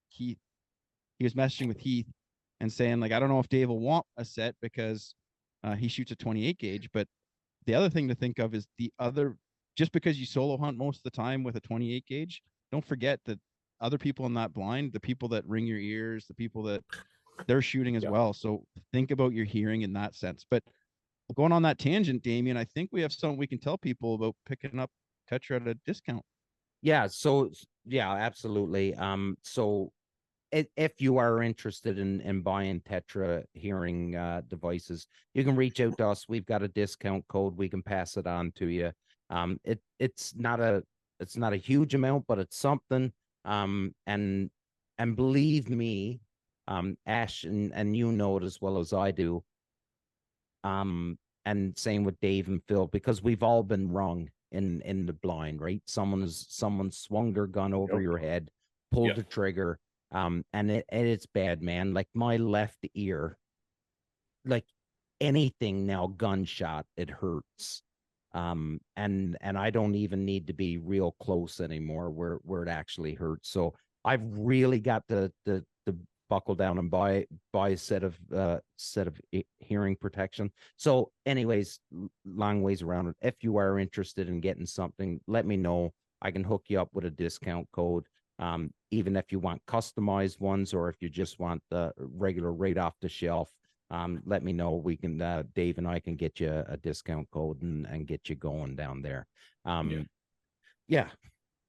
He was messaging with Heath and saying, like, I don't know if Dave will want a set because he shoots a 28 gauge. But the other thing to think of is just because you solo hunt most of the time with a 28 gauge, don't forget that other people in that blind, the people that ring your ears, the people that they're shooting as well. So think about your hearing in that sense. But going on that tangent, Damien, I think we have something we can tell people about picking up Tetra at a discount. yeah. So yeah, absolutely. So if you are interested in buying Tetra hearing devices, you can reach out to us. We've got a discount code. We can pass it on to you. It's not a huge amount, but it's something. And believe me, Ash, and you know it as well as I do. And same with Dave and Phil, because we've all been wrong in the blind, right? Someone swung their gun over Yep. your head, pulled Yep. the trigger, and it's bad, man. Like my left ear, like anything now gunshot, it hurts. And I don't even need to be real close anymore where it actually hurts. So I've really got to buckle down and buy a set of hearing protection. So anyways, long ways around it. If you are interested in getting something, let me know. I can hook you up with a discount code. Even if you want customized ones, or if you just want the regular right off the shelf, let me know. We can Dave and I can get you a discount code and get you going down there. Yeah.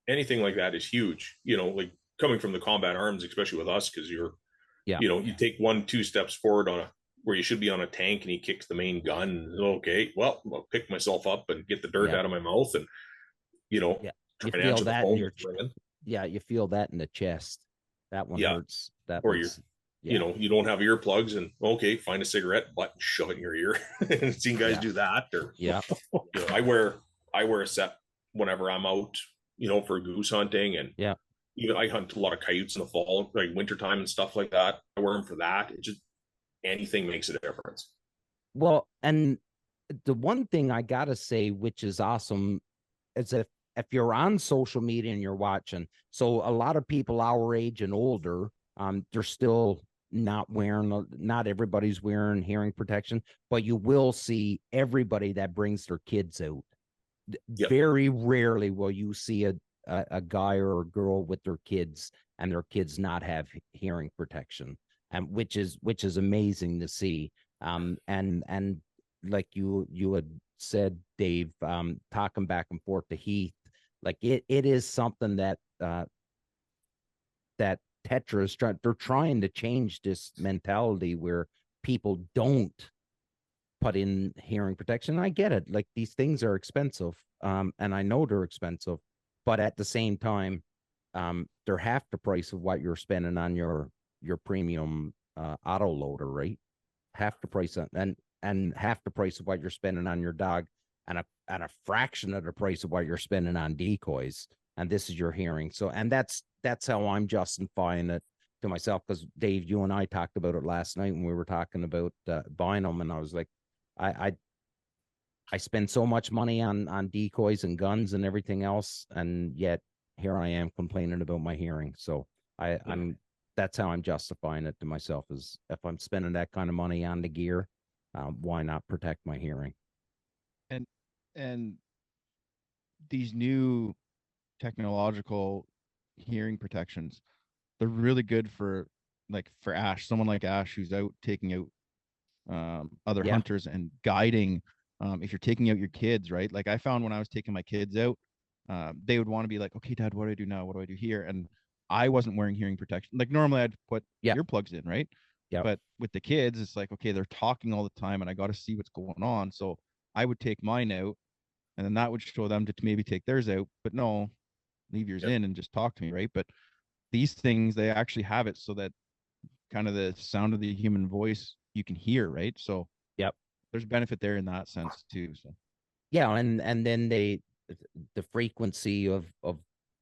Anything like that is huge, like coming from the combat arms, especially with us, because you're Yeah. you take 1-2 steps forward on where you should be on a tank, and he kicks the main gun, and, okay, well, I'll pick myself up and get the dirt out of my mouth, and Yeah. try You and feel answer the that in phone your that's ringing. yeah, you feel that in the chest. That one Yeah. hurts. That Or one's you don't have earplugs, and okay, find a cigarette butt and shove it in your ear. And seen guys Yeah. do that. Or yeah. I wear a set whenever I'm out, for goose hunting, and Yeah. even I hunt a lot of coyotes in the fall, like wintertime and stuff like that. I wear them for that. It just, anything makes a difference. Well, and the one thing I gotta say, which is awesome, is if you're on social media and you're watching, so a lot of people our age and older, they're still not everybody's wearing hearing protection, but you will see everybody that brings their kids out. Yep. Very rarely will you see a guy or a girl with their kids and their kids not have hearing protection, and which is amazing to see. And like you had said, Dave, talking back and forth to Heath, like it is something that that Tetra is they're trying to change this mentality where people don't put in hearing protection. I get it. Like these things are expensive. And I know they're expensive, but at the same time, they're half the price of what you're spending on your premium auto loader, right? Half the price and half the price of what you're spending on your dog, and a fraction of the price of what you're spending on decoys. And this is your hearing. So, and that's how I'm justifying it to myself. Because Dave, you and I talked about it last night when we were talking about buying them, and I was like, I spend so much money on decoys and guns and everything else, and yet here I am complaining about my hearing. So I'm that's how I'm justifying it to myself, is if I'm spending that kind of money on the gear, why not protect my hearing? And these new technological hearing protections, they're really good for Ash, someone like Ash who's out taking out other hunters and guiding. If you're taking out your kids, right? Like I found when I was taking my kids out, they would want to be like, okay, Dad, what do I do now? What do I do here? And I wasn't wearing hearing protection. Like normally I'd put earplugs in, right? Yeah. But with the kids, it's like, okay, they're talking all the time and I got to see what's going on. So I would take mine out, and then that would show them to maybe take theirs out. But no, leave yours in and just talk to me, right? But these things, they actually have it so that kind of the sound of the human voice you can hear, right? So there's benefit there in that sense too. So and then the frequency of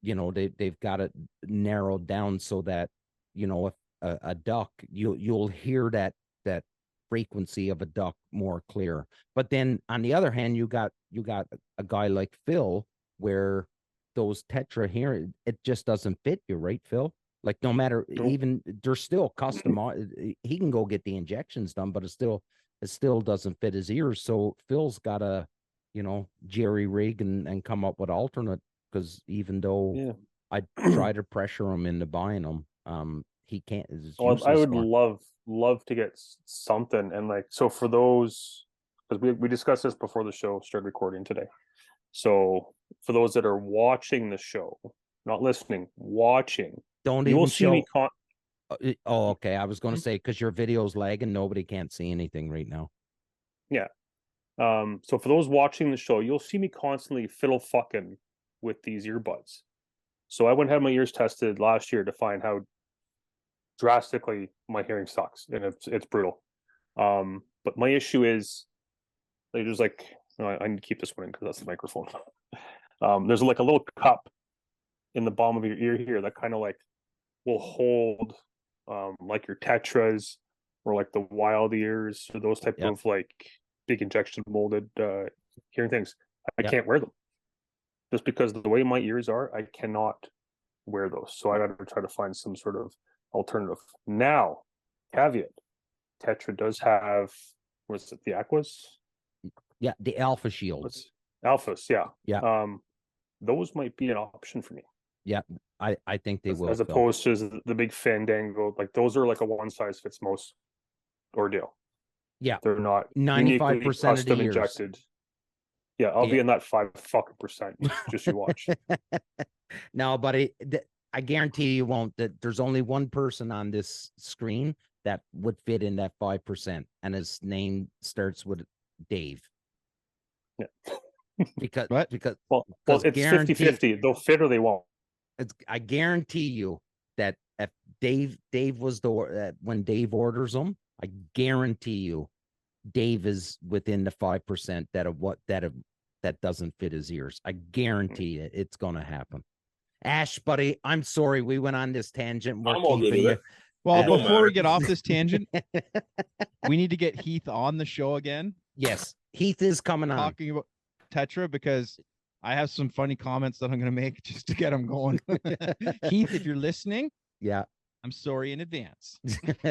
they've got it narrowed down so that if a duck, you'll hear that frequency of a duck more clear. But then on the other hand, you got a guy like Phil, where those Tetra here, it just doesn't fit you, right, Phil? Like no matter, even they're still custom. He can go get the injections done, but it still doesn't fit his ears. So Phil's got to jerry rig and come up with alternate, because even though I try to pressure him into buying them, he can't. Well, I would love to get something. And like, so for those, because we discussed this before the show started recording today. So for those that are watching the show, not listening, watching, don't you even will see show me oh, okay. I was going to say, because your video's lagging, nobody can't see anything right now. Yeah. So for those watching the show, you'll see me constantly fiddle fucking with these earbuds. So I went and had my ears tested last year to find how drastically my hearing sucks, and it's brutal. But my issue is there's like I need to keep this one in because that's the microphone. There's like a little cup in the bottom of your ear here that kind of like will hold like your tetras or like the wild ears or those type of like big injection molded hearing things. I can't wear them just because the way my ears are. I cannot wear those, so I got to try to find some sort of alternative. Now, caveat: Tetra does have what's it? The Aquas? Yeah, the Alpha Shields. Alphas, yeah. Yeah. Those might be an option for me. Yeah, I think they will. As opposed to the big Fandango, like those are like a one size fits most ordeal. Yeah, they're not 95% custom injected. Yeah, I'll be in that 5%. Just you watch. No, but I guarantee you won't. That there's only one person on this screen that would fit in that 5%, and his name starts with Dave. Yeah. Because what? Because it's 50-50. They'll fit or they won't. I guarantee you that if Dave was when Dave orders them, I guarantee you Dave is within the 5% that doesn't fit his ears. I guarantee it's gonna happen. Ash, buddy, I'm sorry we went on this tangent. I'm all good with it. Well, before we get off this tangent, we need to get Heath on the show again. Yes, Heath is coming on. Talking about Tetra, because I have some funny comments that I'm going to make just to get him going. Heath, if you're listening, yeah, I'm sorry in advance.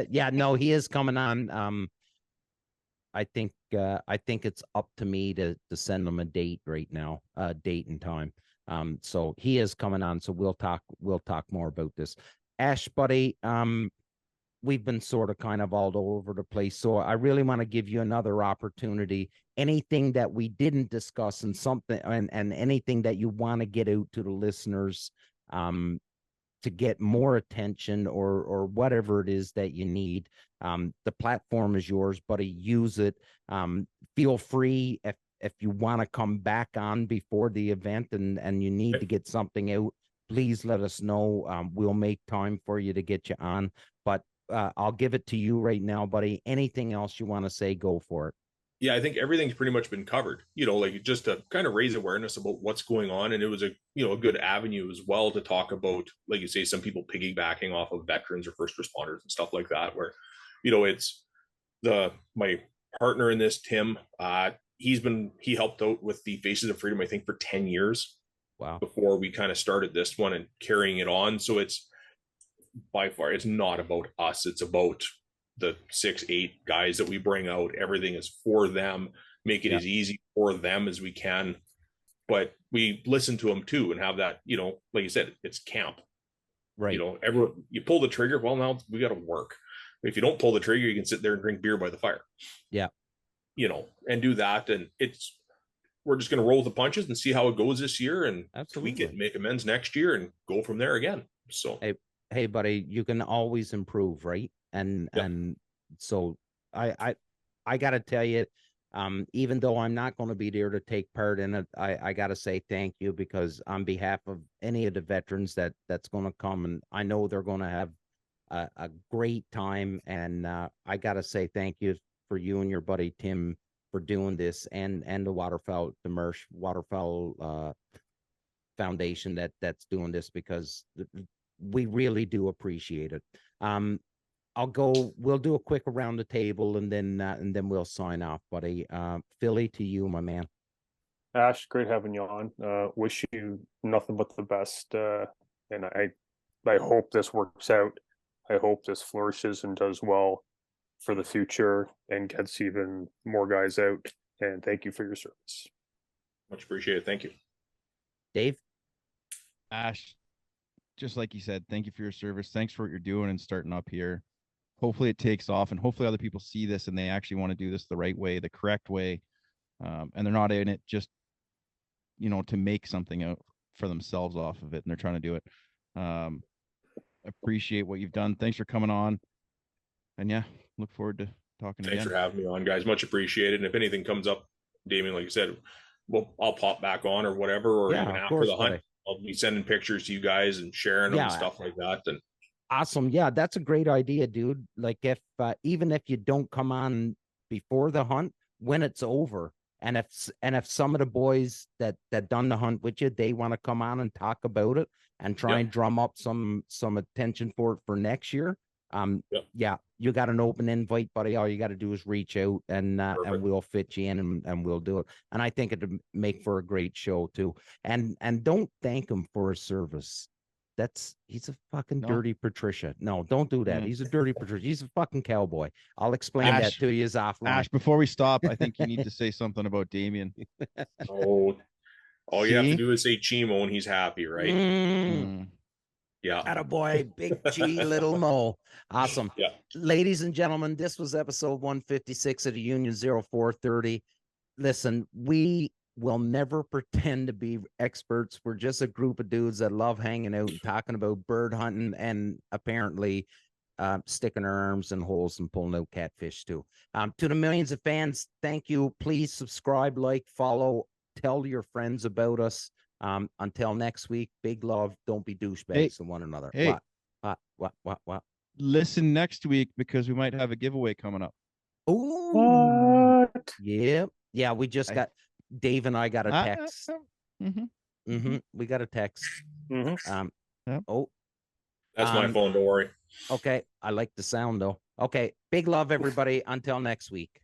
Yeah, no, he is coming on. I think it's up to me to send him a date right now, date and time. So he is coming on. So we'll talk more about this. Ash, buddy, we've been sort of kind of all over the place. So I really want to give you another opportunity. Anything that we didn't discuss and something and anything that you want to get out to the listeners to get more attention or whatever it is that you need. The platform is yours, buddy. Use it. Feel free if you want to come back on before the event and you need to get something out, please let us know. We'll make time for you to get you on. But I'll give it to you right now, buddy. Anything else you want to say, go for it. Yeah, I think everything's pretty much been covered, like just to kind of raise awareness about what's going on. And it was a good avenue as well to talk about, like you say, some people piggybacking off of veterans or first responders and stuff like that, where, it's my partner in this, Tim, he helped out with the Faces of Freedom, I think, for 10 years. Wow. Before we kind of started this one and carrying it on. So it's by far, it's not about us. It's about the 6-8 guys that we bring out. Everything is for them, make it as easy for them as we can. But we listen to them too and have that, like you said, it's camp. Right. Everyone, you pull the trigger. Well, now we got to work. If you don't pull the trigger, you can sit there and drink beer by the fire. Yeah. And do that. And we're just going to roll the punches and see how it goes this year and tweak it, make amends next year and go from there again. So, hey, buddy, you can always improve, right? And so I got to tell you, even though I'm not going to be there to take part in it, I got to say thank you, because on behalf of any of the veterans that's going to come, and I know they're going to have a great time. And I got to say thank you for you and your buddy, Tim, for doing this, and the Waterfowl, the Mersh Waterfowl Foundation that's doing this, because we really do appreciate it. We'll do a quick around the table and then we'll sign off, buddy. Philly, to you, my man. Ash, great having you on. Wish you nothing but the best. And I hope this works out. I hope this flourishes and does well for the future and gets even more guys out. And thank you for your service. Much appreciated. Thank you. Dave? Ash, just like you said, thank you for your service. Thanks for what you're doing and starting up here. Hopefully it takes off, and hopefully other people see this and they actually want to do this the right way, the correct way. And they're not in it just, to make something out for themselves off of it. And they're trying to do it. Appreciate what you've done. Thanks for coming on. And look forward to talking again. Thanks for having me on, guys. Much appreciated. And if anything comes up Damien, like you said, well, I'll pop back on or whatever, or Yeah, even of after course, the hunt, buddy. I'll be sending pictures to you guys and sharing them and Yeah. stuff like that. And Awesome. Yeah, that's a great idea, dude. Like if even if you don't come on before the hunt, when it's over, and if some of the boys that done the hunt with you, they want to come on and talk about it and try Yep. and drum up some attention for it for next year. Yep. Yeah, you got an open invite, buddy. All you got to do is reach out and Perfect. we'll fit you in and we'll do it. And I think it'd make for a great show too. And don't thank him for his service. He's a fucking No. dirty Patricia. No, don't do that. Mm. He's a dirty Patricia. He's a fucking cowboy. I'll explain that Ash- to you offline. Ash, before we stop, I think you need to say something about Damien. oh, all you have to See? do is say Chimo and he's happy, right? Mm. Yeah. Attaboy, big G, little Mo. Awesome. Yeah. Ladies and gentlemen, this was episode 156 of the Union 0430. Listen, we will never pretend to be experts. We're just a group of dudes that love hanging out and talking about bird hunting and apparently sticking our arms in holes and pulling out catfish too. To the millions of fans, thank you. Please subscribe, like, follow, tell your friends about us. Until next week, big love. Don't be douchebags to one another. Hey. What? Listen next week because we might have a giveaway coming up. Oh, What? yeah. We just got Dave and I got a text. We got a text. Mhm. Yep. Oh, That's my phone. Don't worry. okay. I like the sound though. Okay. Big love, everybody. Until next week.